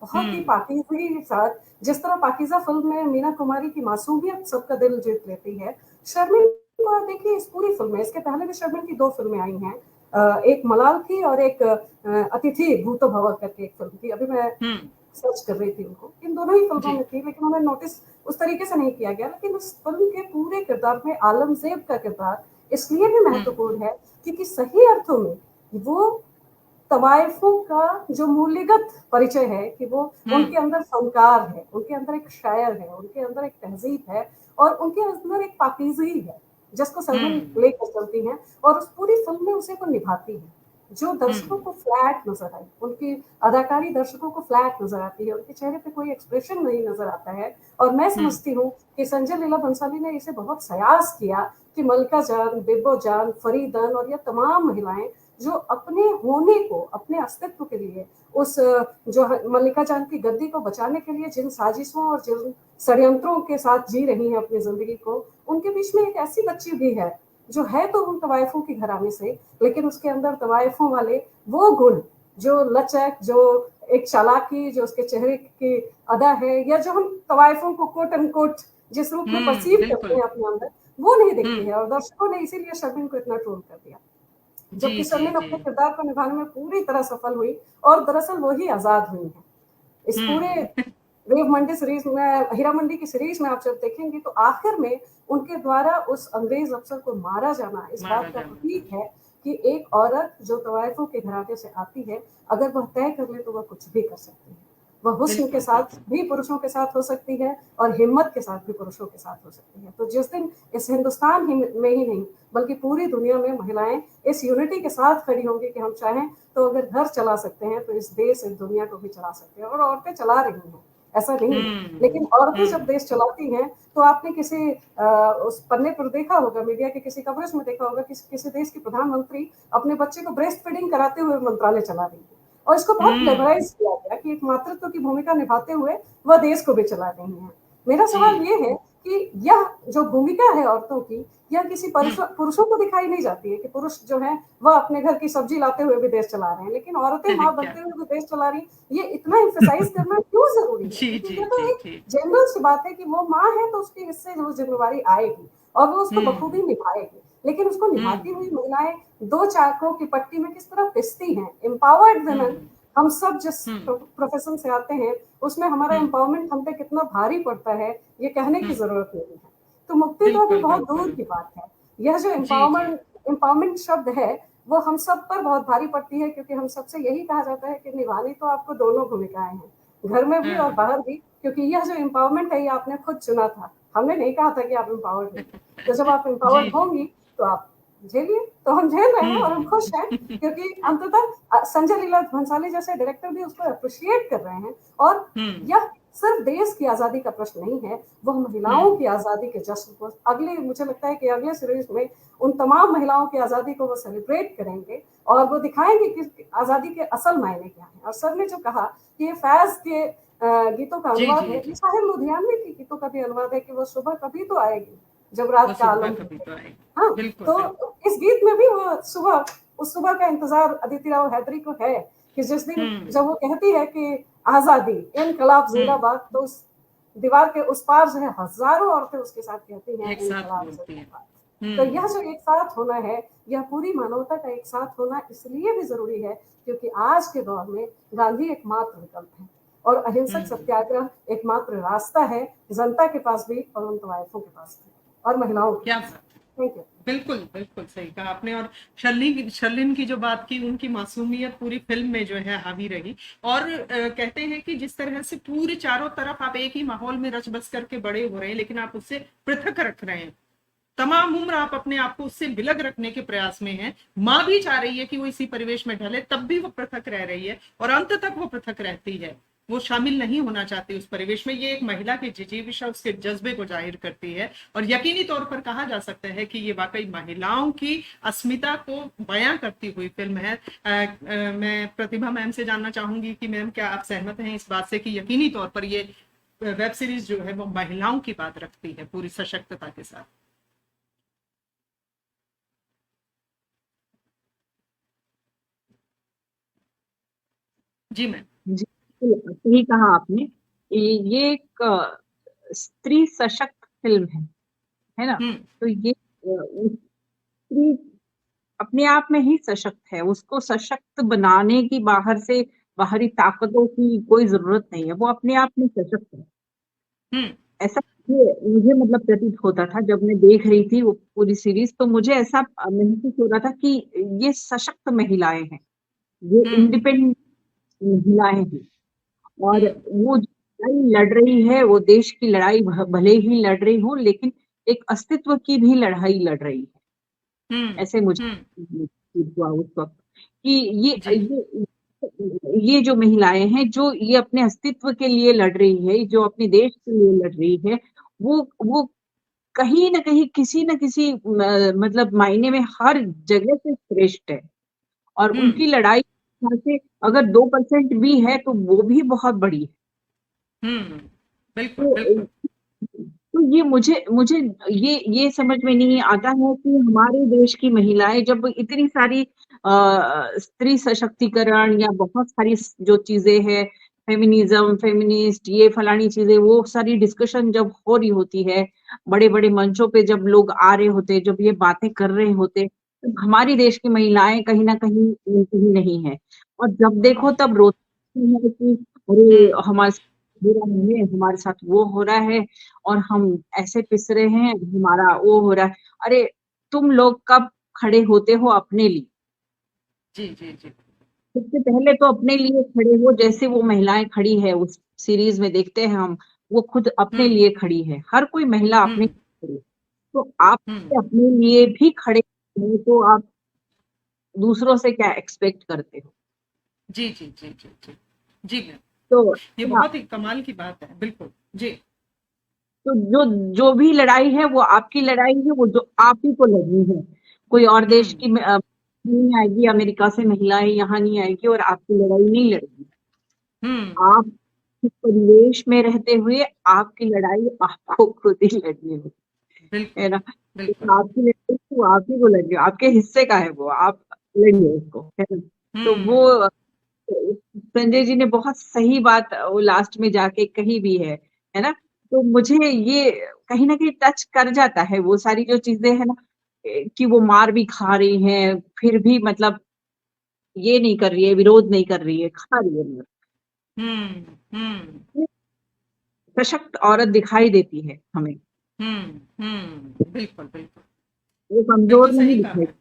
बहुत ही पाकीज़गी के साथ। जिस तरह पाकीज़ा फिल्म में मीना कुमारी की मासूमियत सबका दिल जीत लेती है, शर्मिन को आप देखिए इस पूरी फिल्म में। इसके पहले भी शर्मिन की 2 फिल्में आई हैं, एक मलाल थी और एक अतिथि भूतो भव करके एक फिल्म थी। अभी मैं सर्च कर रही थी उनको, इन दोनों ही फिल्मों में थी, लेकिन उन्हें नोटिस उस तरीके से नहीं किया गया। लेकिन उस फिल्म के पूरे किरदार में आलमजेब का किरदार इसलिए भी महत्वपूर्ण है क्योंकि सही अर्थों में वो तवायफों का जो मूल्यगत परिचय है कि वो उनके अंदर फनकार है, उनके अंदर एक शायर है, उनके अंदर एक तहजीब है, और उनके अंदर एक पाकीज़गी है जिसको शर्मिन लेकर चलती हैं, और उस पूरी फिल्म में उसे वो निभाती है। जो दर्शकों को फ्लैट नजर आई, उनकी अदाकारी दर्शकों को फ्लैट नजर आती है, उनके चेहरे पे कोई एक्सप्रेशन नहीं नजर आता है। और मैं समझती हूँ कि संजय लीला भंसाली ने इसे बहुत सयास किया कि मल्लिका जान, बेबो जान, फरीदन और ये तमाम महिलाएं जो अपने होने को, अपने अस्तित्व के लिए उस जो मल्लिका जान की गद्दी को बचाने के लिए जिन साजिशों और जिन षड्यंत्रों के साथ जी रही हैं अपनी जिंदगी को, उनके बीच में एक ऐसी बच्ची भी है जो है तो उन तवायफों की घराने से, लेकिन उसके अंदर तवायफों वाले वो गुण, जो लचक, जो एक चालाकी, जो उसके चेहरे की अदा है, या जो हम तवायफों को कोट एंड कोट जिस रूप में परसीव करते हैं अपने अंदर, वो नहीं दिखती है। और दर्शकों ने इसीलिए शर्मिन को इतना ट्रोल कर दिया, जबकि शर्मिन अपने किरदार को निभाने में पूरी तरह सफल हुई और दरअसल वो ही आजाद हुई है। इस पूरे रेव मंडी सीरीज में, हीरा मंडी की सीरीज में आप जब देखेंगे तो आखिर में उनके द्वारा उस अंग्रेज अफसर को मारा जाना इस बात का प्रतीक है कि एक औरत जो तवायफों के घराने से आती है, अगर वह तय कर ले तो वह कुछ भी कर सकती है। वह हुस्न के साथ भी पुरुषों के साथ हो सकती है और हिम्मत के साथ भी पुरुषों के साथ हो सकती है। तो जिस दिन इस हिंदुस्तान में ही नहीं बल्कि पूरी दुनिया में महिलाएं इस यूनिटी के साथ खड़ी होंगी कि हम चाहें तो अगर घर चला सकते हैं तो इस देश, इस दुनिया को भी चला सकते हैं। और औरतें चला रही हैं, ऐसा नहीं है, लेकिन औरतें जब देश चलाती हैं तो आपने किसी उस पन्ने पर देखा होगा, मीडिया के किसी कवरेज में देखा होगा कि किसी देश की प्रधानमंत्री अपने बच्चे को ब्रेस्ट फीडिंग कराते हुए मंत्रालय चला रही है, और इसको बहुत ग्लैमराइज किया गया कि एक मातृत्व की भूमिका निभाते हुए वह देश को भी चला रही है। मेरा सवाल ये है कि यह जो भूमिका है औरतों की, यह किसी पुरुषों को दिखाई नहीं जाती है कि पुरुष जो है वह अपने घर की सब्जी लाते हुए भी देश चला रहे हैं, लेकिन औरतें माँ बनते हुए भी देश चला रही। ये इतना एम्फसाइज करना क्यों जरूरी है? ये तो एक जनरल सी बात है कि वो माँ है तो उसकी इससे वो जिम्मेवारी आएगी और वो उसको बखूबी निभाएगी, लेकिन उसको निभाती हुई महिलाएं दो चाकों की पट्टी में किस तरह पिसती हैं। एम्पावर्ड वुमेन, हम सब जिस प्रोफेशन से आते हैं उसमें हमारा एम्पावरमेंट हम पे कितना भारी पड़ता है ये कहने की जरूरत नहीं है। तो मुक्ति तो अभी बहुत दूर की बात है। यह जो एम्पावरमेंट शब्द है वो हम सब पर बहुत भारी पड़ती है, क्योंकि हम सबसे यही कहा जाता है कि निभानी तो आपको दोनों भूमिकाएं हैं, घर में भी और बाहर भी, क्योंकि यह जो एम्पावरमेंट है ये आपने खुद चुना था, हमने नहीं कहा था कि आप एम्पावर्ड हैं। तो जब आप एम्पावर्ड होंगी तो आप झेलिए, तो हम झेल रहे हैं और हम खुश हैं, क्योंकि अंततः संजय लीला भंसाली जैसे डायरेक्टर भी उसको अप्रिशिएट कर रहे हैं। और यह सिर्फ देश की आजादी का प्रश्न नहीं है, वह महिलाओं की आजादी के जश्न को मुझे लगता है कि अगले सीरीज में उन तमाम महिलाओं की आजादी को वो सेलिब्रेट करेंगे और वो दिखाएंगे कि आजादी के असल मायने क्या है। और सर ने जो कहा कि ये फैज के गीतों का अनुवाद है, ये साहिर लुधियानवी के गीतों का भी अनुवाद है कि वो सुबह कभी तो आएगी जब रात का आलम। हाँ, तो इस गीत में भी वो उस सुबह का इंतजार अदिति राव हैदरी को है कि जिस दिन जब वो कहती है कि आजादी, इनकलाब जिंदाबाद, तो उस दीवार के उस पार जो है हजारों औरतें उसके साथ कहती हैं इनकलाब जिंदाबाद। तो यह जो एक साथ होना है, यह पूरी मानवता का एक साथ होना इसलिए भी जरूरी है क्योंकि आज के दौर में गांधी एकमात्र विकल्प है और अहिंसक सत्याग्रह एकमात्र रास्ता है, जनता के पास भी और उन तवायफों के पास भी और महिलाओं के पास। Thank you.
बिल्कुल बिल्कुल सही कहा आपने। और शर्लिन की जो बात की, उनकी मासूमियत पूरी फिल्म में जो है हावी रही। और कहते हैं कि जिस तरह से पूरे चारों तरफ आप एक ही माहौल में रच बस करके बड़े हो रहे हैं, लेकिन आप उससे पृथक रख रहे हैं, तमाम उम्र आप अपने आप को उससे विलग रखने के प्रयास में हैं। माँ भी चाह रही है कि वो इसी परिवेश में ढले, तब भी वो पृथक रह रही है और अंत तक वो पृथक रहती है, वो शामिल नहीं होना चाहती उस परिवेश में। ये एक महिला की जिजीविषा, उसके जज्बे को जाहिर करती है और यकीनी तौर पर कहा जा सकता है कि ये वाकई महिलाओं की अस्मिता को बयां करती हुई फिल्म है। मैं प्रतिभा मैम से जानना चाहूंगी कि मैम क्या आप सहमत हैं इस बात से कि यकीनी तौर पर ये वेब सीरीज जो है वो महिलाओं की बात रखती है पूरी सशक्तता के साथ? जी मैम।
जी, सही कहा आपने। ये एक स्त्री सशक्त फिल्म है ना? तो ये स्त्री अपने आप में ही सशक्त है, उसको सशक्त बनाने की बाहरी ताकतों की कोई जरूरत नहीं है, वो अपने आप में सशक्त है। ऐसा मुझे मतलब प्रतीत होता था जब मैं देख रही थी वो पूरी सीरीज, तो मुझे ऐसा महसूस हो रहा था कि ये सशक्त महिलाएं हैं, ये इंडिपेंडेंट महिलाएं हैं और वो लड़ाई लड़ रही है, वो देश की लड़ाई भले ही लड़ रही हो लेकिन एक अस्तित्व की भी लड़ाई लड़ रही है। ऐसे मुझे हुआ उस वक्त कि ये जो महिलाएं हैं जो ये अपने अस्तित्व के लिए लड़ रही है, जो अपने देश के लिए लड़ रही है, वो कहीं ना कहीं किसी न किसी मतलब मायने में हर जगह से श्रेष्ठ है। और उनकी लड़ाई यहाँ से अगर 2% भी है तो वो भी बहुत बड़ी है।
बिल्कुल बिल्कुल।
तो ये मुझे मुझे ये समझ में नहीं आता है कि हमारे देश की महिलाएं जब इतनी सारी स्त्री सशक्तिकरण या बहुत सारी जो चीजें हैं, फेमिनिज्म, फेमिनिस्ट, ये फलानी चीजें, वो सारी डिस्कशन जब हो रही होती है, बड़े बड़े मंचों पे जब लोग आ रहे होते, जब ये बातें कर रहे होते, तो हमारी देश की महिलाएं कहीं ना कहीं मिलती ही नहीं है। और जब देखो तब रोती है कि अरे हमारे साथ बुरा नहीं है, हमारे साथ वो हो रहा है और हम ऐसे पिस रहे हैं, हमारा वो हो रहा है। अरे तुम लोग कब खड़े होते हो अपने लिए?
जी जी जी।
सबसे पहले तो अपने लिए खड़े हो, जैसे वो महिलाएं खड़ी है उस सीरीज में देखते हैं हम, वो खुद अपने लिए खड़ी है, हर कोई महिला अपने लिए खड़ी है। तो आप अपने लिए भी खड़े हैं तो आप दूसरों से क्या एक्सपेक्ट करते हो?
जी जी जी जी जी जी मैम,
तो
ये बहुत ही कमाल की बात है। बिल्कुल जी।
तो जो जो भी लड़ाई है वो आपकी लड़ाई है, वो जो आप ही को लड़नी है। कोई और देश की नहीं आएगी, अमेरिका से महिलाएं यहाँ नहीं आएगी और आपकी लड़ाई नहीं लड़ेगी। आप इस परिवेश में रहते हुए आपकी लड़ाई आपको खुद ही लड़नी है ना।
बिल्कुल।
तो आपकी लड़ाई तो आप ही को लड़नी है, आपके हिस्से का है वो, आप लड़िए उसको, है ना। तो वो संजय जी ने बहुत सही बात वो लास्ट में जाके कही भी है ना। तो मुझे ये कहीं ना कहीं टच कर जाता है, वो सारी जो चीजें है ना, कि वो मार भी खा रही हैं फिर भी मतलब ये नहीं कर रही है, विरोध नहीं कर रही है, खा रही है मार। सशक्त औरत दिखाई देती है हमें,
बिल्कुल बिल्कुल।
वो कमजोर
बिल्कुल
नहीं
सही कहा
दिखाई।
है।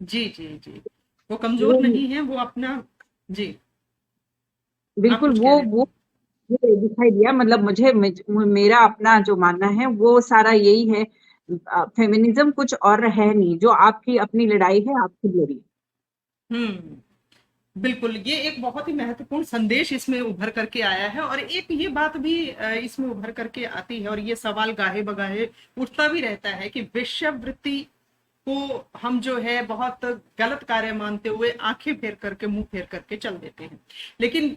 जी जी जी, वो कमजोर नहीं है, वो अपना। जी, आप
बिल्कुल
कुछ कह
वो
रहे
वो
थे।
ये दिखाई दिया, मतलब मेरा अपना जो मानना है वो सारा यही है। फेमिनिज्म कुछ और है नहीं, जो आपकी अपनी लड़ाई है आपकी लड़ी।
बिल्कुल, ये एक बहुत ही महत्वपूर्ण संदेश इसमें उभर करके आया है। और एक ये बात भी इसमें उभर करके आती है और ये सवाल गाहे बगाहे उठता भी रहता है कि वेश्यावृत्ति को हम जो है बहुत गलत कार्य मानते हुए आंखें फेर करके, मुंह फेर करके चल देते हैं। लेकिन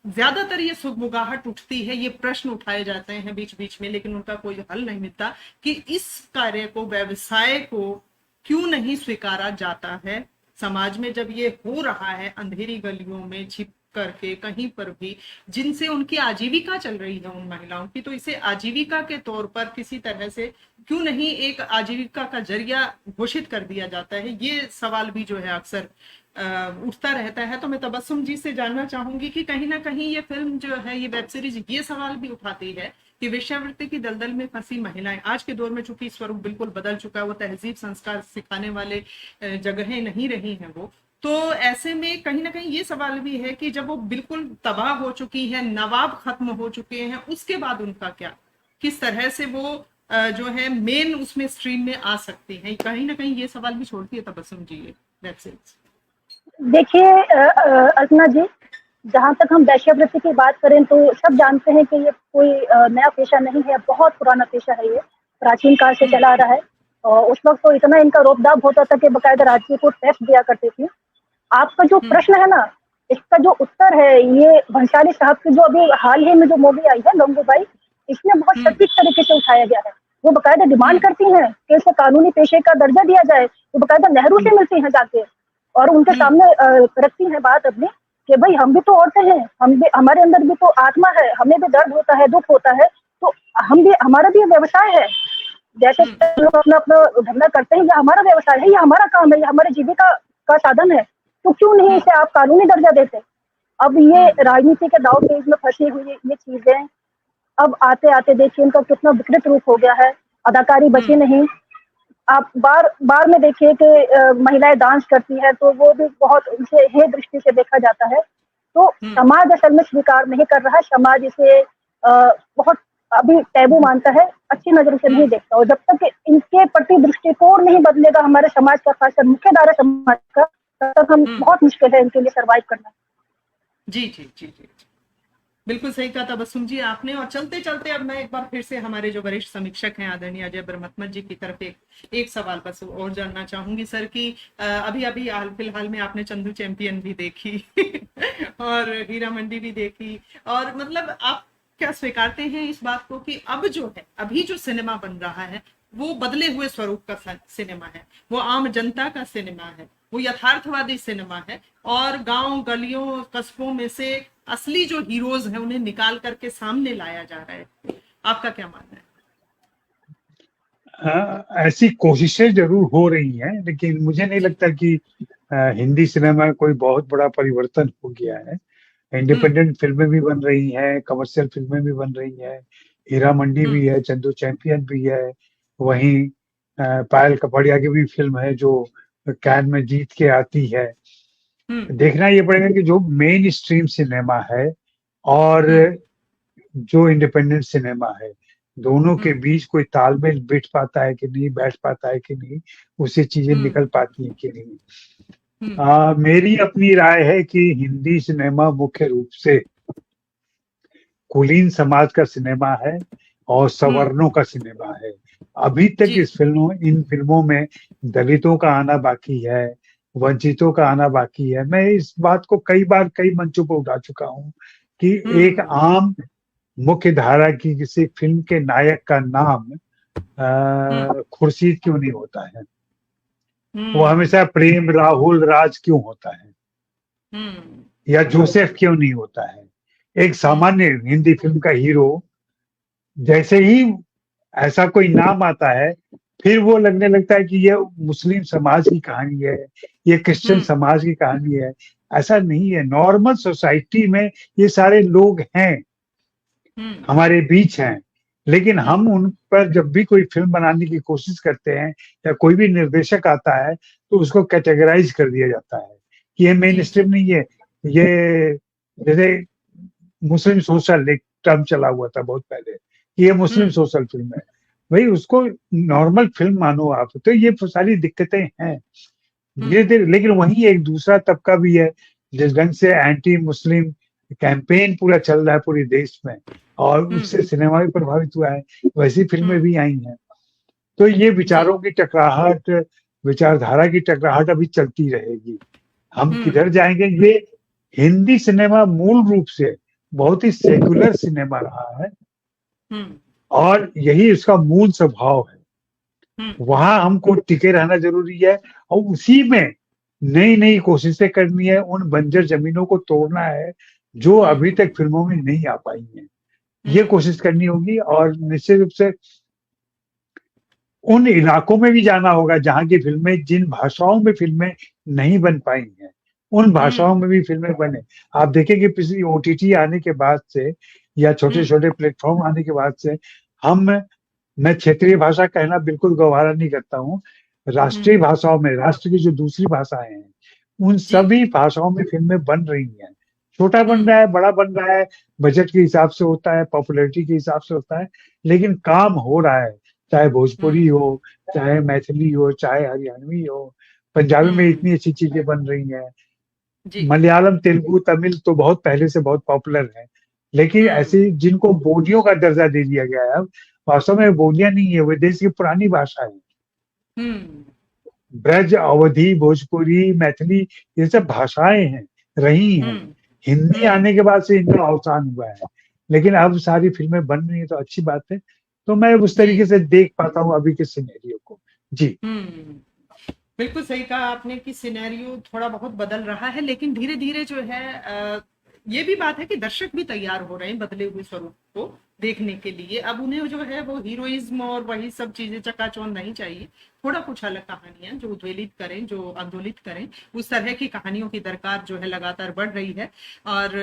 ज्यादातर ये सुगबुगाहट उठती है, ये प्रश्न उठाए जाते हैं बीच बीच में, लेकिन उनका कोई हल नहीं मिलता कि इस कार्य को, व्यवसाय को क्यों नहीं स्वीकारा जाता है समाज में, जब ये हो रहा है अंधेरी गलियों में छिप करके कहीं पर भी, जिनसे उनकी आजीविका चल रही है उन महिलाओं की। तो इसे आजीविका के तौर पर किसी तरह से क्यों नहीं एक आजीविका का जरिया घोषित कर दिया जाता है, ये सवाल भी जो है अक्सर उठता रहता है। तो मैं तबस्सुम जी से जानना चाहूंगी कि कहीं ना कहीं ये फिल्म जो है, ये वेब सीरीज ये सवाल भी उठाती है कि वेश्यावृत्ति की दलदल में फंसी महिलाएं, आज के दौर में चूंकि स्वरूप बिल्कुल बदल चुका है, वो तहजीब संस्कार सिखाने वाले जगहें नहीं रही हैं वो, तो ऐसे में कहीं ना कहीं ये सवाल भी है कि जब वो बिल्कुल तबाह हो चुकी है, नवाब खत्म हो चुके हैं, उसके बाद उनका क्या, किस तरह से वो जो है मेन उसमें स्ट्रीम में आ सकती हैं, कहीं ना कहीं ये सवाल भी छोड़ती है तबस्सुम जी ये वेब सीरीज।
देखिए अर्चना जी, जहाँ तक हम वेश्यावृत्ति की बात करें तो सब जानते हैं कि ये कोई नया पेशा नहीं है, बहुत पुराना पेशा है, ये प्राचीन काल से चला आ रहा है। और उस वक्त तो इतना इनका रोबदाब होता था कि बकायदा राज्य को टैक्स दिया करते थे। आपका जो प्रश्न है ना, इसका जो उत्तर है ये भंसाली साहब की जो अभी हाल ही में जो मूवी आई है गंगूबाई, इसमें बहुत सटीक तरीके से उठाया गया है। वो बकायदा डिमांड करती हैं कि इसे कानूनी पेशे का दर्जा दिया जाए। वो बकायदा नेहरू से मिलती हैं जाके और उनके सामने रखती हैं बात अपनी कि भाई हम भी तो औरतें हैं, हम भी, हमारे अंदर भी तो आत्मा है, हमें भी दर्द होता है, दुख होता है, तो हम भी, हमारा भी व्यवसाय है। जैसे लोग अपना अपना धंधा करते हैं, ये हमारा व्यवसाय है, ये हमारा काम है, ये हमारी जीविका का साधन है, तो क्यों नहीं इसे आप कानूनी दर्जा देते। अब ये राजनीति के दाव पेच में फंसी हुई ये चीजें अब आते आते देखिए इनका कितना विकृत रूप हो गया है। अदाकारी बची नहीं। आप बार बार में देखिए कि महिलाएं डांस करती है तो वो भी बहुत उनसे हे दृष्टि से देखा जाता है। तो समाज असल में स्वीकार नहीं कर रहा है, समाज इसे बहुत अभी टैबू मानता है, अच्छी नजर से नहीं देखता। और जब तक इनके प्रति दृष्टिकोण नहीं बदलेगा हमारे समाज का, खासकर मुख्यधारा समाज का, तब तक हम बहुत मुश्किल है इनके लिए सर्वाइव करना।
जी जी जी जी बिल्कुल सही कहा तबस्सुम जी आपने। और चलते चलते अब मैं एक बार फिर से हमारे जो वरिष्ठ समीक्षक हैं आदरणीय अजय ब्रह्मत्मत जी की तरफ एक सवाल बस और जानना चाहूंगी सर कि अभी अभी हाल फिलहाल में आपने चंदू चैंपियन भी देखी और हीरा मंडी भी देखी, और मतलब आप क्या स्वीकारते हैं इस बात को कि अब जो है अभी जो सिनेमा बन रहा है वो बदले हुए स्वरूप का सिनेमा है, वो आम जनता का सिनेमा है, वो यथार्थवादी सिनेमा है, और गांव गलियों कस्बों में से असली जो हीरोज हैं उन्हें निकाल करके सामने लाया जा रहा है। आपका क्या मानना है?
ऐसी कोशिशें जरूर हो रही हैं, लेकिन मुझे नहीं लगता कि हिंदी सिनेमा में कोई बहुत बड़ा परिवर्तन हो गया है। इंडिपेंडेंट फिल्में भी बन रही हैं, कमर्शियल फिल्में भी बन रही हैं, हीरा मंडी भी है, चंदू चैंपियन भी है, वहीं पायल कपड़िया की भी फिल्म है जो कैन में जीत के आती है। देखना ये पड़ेगा कि जो मेन स्ट्रीम सिनेमा है और जो इंडिपेंडेंट सिनेमा है, दोनों के बीच कोई तालमेल बिठ पाता है कि नहीं, बैठ पाता है कि नहीं, उससे चीजें निकल पाती हैं कि नहीं। मेरी अपनी राय है कि हिंदी सिनेमा मुख्य रूप से कुलीन समाज का सिनेमा है और सवर्णों का सिनेमा है। अभी तक इन फिल्मों में दलितों का आना बाकी है, वंचितों का आना बाकी है। मैं इस बात को कई बार कई मंचों पर उठा चुका हूँ कि एक आम मुख्य धारा की किसी फिल्म के नायक का नाम खुर्शीद क्यों नहीं होता है, वो हमेशा प्रेम राहुल राज क्यों होता है, या जोसेफ क्यों नहीं होता है। एक सामान्य हिंदी फिल्म का हीरो जैसे ही ऐसा कोई नाम आता है फिर वो लगने लगता है कि ये मुस्लिम समाज की कहानी है, ये क्रिश्चियन समाज की कहानी है। ऐसा नहीं है। नॉर्मल सोसाइटी में ये सारे लोग हैं, हमारे बीच हैं, लेकिन हम उन पर जब भी कोई फिल्म बनाने की कोशिश करते हैं या कोई भी निर्देशक आता है तो उसको कैटेगराइज कर दिया जाता है कि ये मेन स्ट्रीम नहीं है। ये जैसे मुस्लिम सोशल एक टर्म चला हुआ था बहुत पहले, ये मुस्लिम सोशल फिल्म है, भाई उसको नॉर्मल फिल्म मानो आप। तो ये सारी दिक्कतें हैं धीरे धीरे। लेकिन वहीं एक दूसरा तबका भी है जिस ढंग से एंटी मुस्लिम कैंपेन पूरा चल रहा है पूरे देश में, और उससे सिनेमा भी प्रभावित हुआ है, वैसी फिल्में भी आई हैं। तो ये विचारों की टकराहट, विचारधारा की टकराहट अभी चलती रहेगी। हम किधर जाएंगे? ये हिंदी सिनेमा मूल रूप से बहुत ही सेकुलर सिनेमा रहा है और यही उसका मूल स्वभाव है। वहां हमको टिके रहना जरूरी है और उसी में नई नई कोशिशें करनी है, उन बंजर जमीनों को तोड़ना है जो अभी तक फिल्मों में नहीं आ पाई हैं। ये कोशिश करनी होगी और निश्चित रूप से उन इलाकों में भी जाना होगा जहां की फिल्में, जिन भाषाओं में फिल्में नहीं बन पाई हैं, उन भाषाओं में भी फिल्में बने। आप देखेंगे पिछली OTT आने के बाद से या छोटे छोटे प्लेटफॉर्म आने के बाद से मैं क्षेत्रीय भाषा कहना बिल्कुल गवारा नहीं करता हूँ, राष्ट्रीय भाषाओं में, राष्ट्र की जो दूसरी भाषाएं हैं उन सभी भाषाओं में फिल्में बन रही हैं। छोटा बन रहा है, बड़ा बन रहा है, बजट के हिसाब से होता है, पॉपुलैरिटी के हिसाब से होता है, लेकिन काम हो रहा है। चाहे भोजपुरी हो, चाहे मैथिली हो, चाहे हरियाणवी हो, पंजाबी में इतनी अच्छी चीजें बन रही हैं। मलयालम, तेलुगु, तमिल तो बहुत पहले से बहुत पॉपुलर है, लेकिन ऐसी जिनको बोलियों का दर्जा दे दिया गया है, वास्तव में बोलियां नहीं है, वे देश की पुरानी भाषा है। ब्रज, अवधी, भोजपुरी, मैथिली, ये सब भाषाएं हैं, रही हैं। हिंदी आने के बाद से इनका अवसान हुआ है, लेकिन अब सारी फिल्में बन रही है तो अच्छी बात है। तो मैं उस तरीके से देख पाता हूँ अभी के सिनेरियो को। जी
बिल्कुल सही कहा आपने कि सिनेरियो थोड़ा बहुत बदल रहा है, लेकिन धीरे धीरे जो है ये भी बात है कि दर्शक भी तैयार हो रहे हैं बदले हुए स्वरूप को देखने के लिए। अब उन्हें जो है वो हीरोइज्म और वही सब चीजें चकाचौंध नहीं चाहिए, थोड़ा कुछ अलग कहानियां जो उद्वेलित करें, जो आंदोलित करें, उस तरह की कहानियों की दरकार जो है लगातार बढ़ रही है। और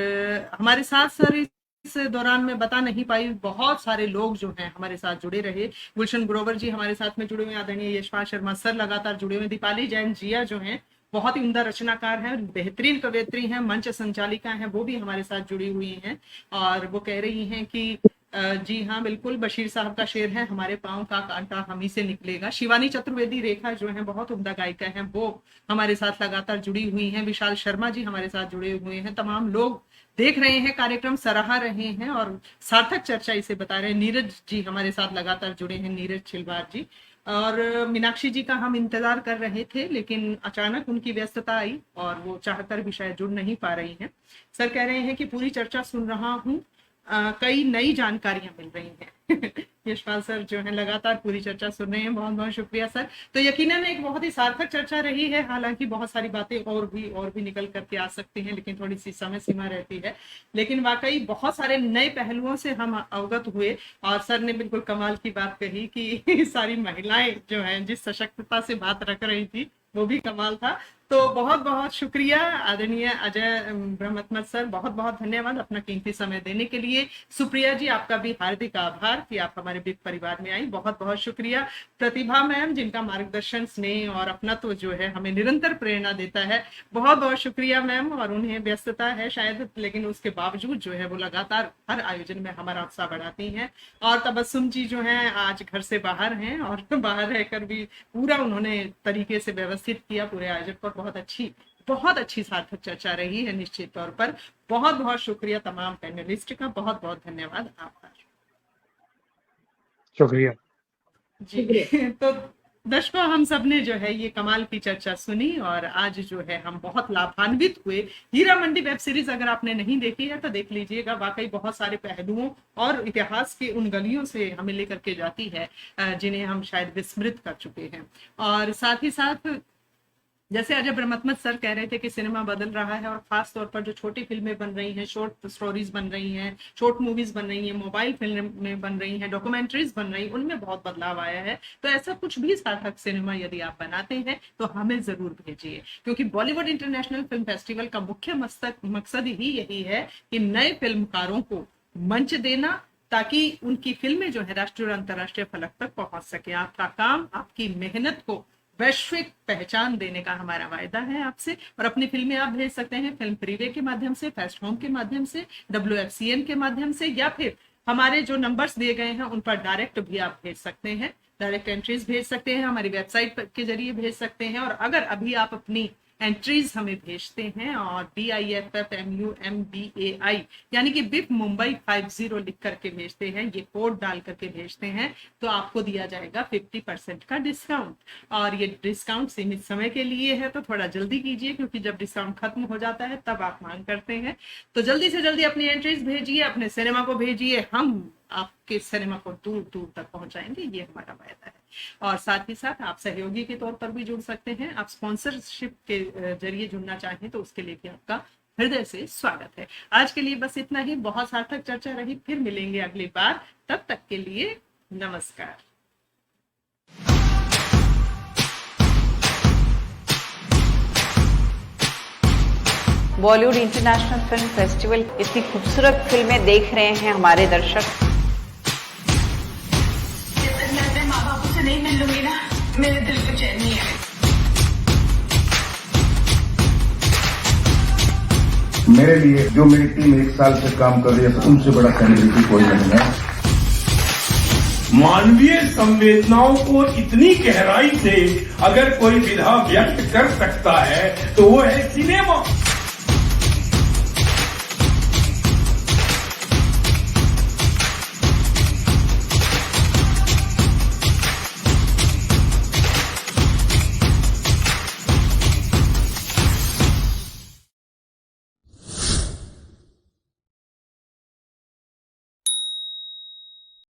हमारे साथ सर इस दौरान में बता नहीं पाई, बहुत सारे लोग जो हैं हमारे साथ जुड़े रहे। गुलशन ग्रोवर जी हमारे साथ में जुड़े हुए, आदरणीय यशपाल शर्मा सर लगातार जुड़े हुए, दीपाली जैन जिया जो हैं बहुत ही उम्दा रचनाकार हैं, बेहतरीन कवयित्री हैं, मंच संचालिका हैं, वो भी हमारे साथ जुड़ी हुई हैं। और वो कह रही हैं कि जी हाँ, बिल्कुल बशीर साहब का शेर है, हमारे पाँव का कांटा हम ही से निकलेगा। शिवानी चतुर्वेदी रेखा जो है बहुत उम्दा गायिका हैं, वो हमारे साथ लगातार जुड़ी हुई हैं। विशाल शर्मा जी हमारे साथ जुड़े हुए हैं। तमाम लोग देख रहे हैं, कार्यक्रम सराहा रहे हैं और सार्थक चर्चा इसे बता रहे हैं। नीरज जी हमारे साथ लगातार जुड़े हैं, नीरज छिलवार जी। और मीनाक्षी जी का हम इंतजार कर रहे थे, लेकिन अचानक उनकी व्यस्तता आई और वो चाहकर भी शायद जुड़ नहीं पा रही हैं। सर कह रहे हैं कि पूरी चर्चा सुन रहा हूँ, कई नई जानकारियां मिल रही हैं। यशपाल सर जो है लगातार पूरी चर्चा सुन रहे हैं, बहुत बहुत शुक्रिया सर। तो यकीनन एक बहुत ही सार्थक चर्चा रही है, हालांकि बहुत सारी बातें और भी निकल करके आ सकती हैं, लेकिन थोड़ी सी समय सीमा रहती है। लेकिन वाकई बहुत सारे नए पहलुओं से हम अवगत हुए और सर ने बिल्कुल कमाल की बात कही कि सारी महिलाएं जो हैं जिस सशक्तता से बात रख रही थी वो भी कमाल था। तो बहुत बहुत शुक्रिया आदरणीय अजय ब्रह्मत्मत सर, बहुत बहुत धन्यवाद अपना कीमती समय देने के लिए। सुप्रिया जी आपका भी हार्दिक आभार कि आप हमारे बिग परिवार में आई, बहुत बहुत शुक्रिया। प्रतिभा मैम जिनका मार्गदर्शन, स्नेह और अपना तो जो है हमें निरंतर प्रेरणा देता है, बहुत बहुत शुक्रिया मैम। और उन्हें व्यस्तता है शायद, लेकिन उसके बावजूद जो है वो लगातार हर आयोजन में हमारा उत्साह बढ़ाती हैं। और तबस्सुम जी जो है आज घर से बाहर हैं और बाहर रहकर भी पूरा उन्होंने तरीके से व्यवस्थित किया पूरे आयोजन पर। बहुत अच्छी सार्थक चर्चा रही है निश्चित तौर पर। बहुत बहुत शुक्रिया तमाम पैनलिस्ट का, बहुत बहुत धन्यवाद, आभार।
शुक्रिया
जी। तो दर्शकों, हम सब ने जो है ये कमाल की चर्चा सुनी और आज जो है हम बहुत लाभान्वित हुए। हीरा मंडी वेब सीरीज अगर आपने नहीं देखी है तो देख लीजिएगा, वाकई बहुत सारे पहलुओं और इतिहास के उन गलियों से हमें लेकर के जाती है जिन्हें हम शायद विस्मृत कर चुके हैं। और साथ ही साथ जैसे अजय ब्रह्मत्मत सर कह रहे थे कि सिनेमा बदल रहा है और खास तौर पर जो छोटी फिल्में बन रही हैं, शॉर्ट स्टोरीज बन रही हैं, शॉर्ट मूवीज बन रही हैं, मोबाइल फिल्में बन रही हैं, डॉक्यूमेंट्रीज बन रही हैं, उनमें बहुत बदलाव आया है। तो ऐसा कुछ भी सार्थक सिनेमा यदि आप बनाते हैं तो हमें जरूर भेजिए, क्योंकि बॉलीवुड इंटरनेशनल फिल्म फेस्टिवल का मुख्य मकसद ही यही है कि नए फिल्मकारों को मंच देना, ताकि उनकी फिल्में जो है राष्ट्रीय और अंतर्राष्ट्रीय फलक तक पहुंच सके। आपका काम, आपकी मेहनत को वैश्विक पहचान देने का हमारा वायदा है आपसे। और अपनी फिल्में आप भेज सकते हैं फिल्म फ्रीवे के माध्यम से, फेस्ट होम के माध्यम से, WFCN के माध्यम से, या फिर हमारे जो नंबर्स दिए गए हैं उन पर डायरेक्ट भी आप भेज सकते हैं, डायरेक्ट एंट्रीज भेज सकते हैं, हमारी वेबसाइट के जरिए भेज सकते हैं। और अगर अभी आप अपनी एंट्रीज हमें भेजते हैं और BIFFMUMBAI यानी कि बिफ मुंबई 50 लिख करके भेजते हैं, ये कोड डाल करके भेजते हैं, तो आपको दिया जाएगा 50% का डिस्काउंट। और ये डिस्काउंट सीमित समय के लिए है, तो थोड़ा जल्दी कीजिए, क्योंकि जब डिस्काउंट खत्म हो जाता है तब आप मांग करते हैं। तो जल्दी से जल्दी अपनी एंट्रीज भेजिए, अपने सिनेमा को भेजिए, हम आपके सिनेमा को दूर दूर तक पहुंचाएंगे, ये हमारा वायदा है। और साथ ही साथ आप सहयोगी के तौर पर भी जुड़ सकते हैं। आप स्पॉन्सरशिप के जरिए जुड़ना चाहें तो उसके लिए भी आपका हृदय से स्वागत है। आज के लिए बस इतना ही। बहुत सार्थक चर्चा रही, फिर मिलेंगे अगली बार, तब तक के लिए नमस्कार।
बॉलीवुड इंटरनेशनल फिल्म फेस्टिवल, इतनी खूबसूरत फिल्में देख रहे हैं हमारे दर्शक। मैं माँ बापू से नहीं मिल लूंगी ना, मेरे दिल को चैन नहीं है।
मेरे लिए जो मेरी टीम 1 साल से काम कर रही है, उनसे बड़ा सेलिब्रिटी कोई नहीं है।
मानवीय संवेदनाओं को इतनी गहराई से अगर कोई विधा व्यक्त कर सकता है तो वो है सिनेमा।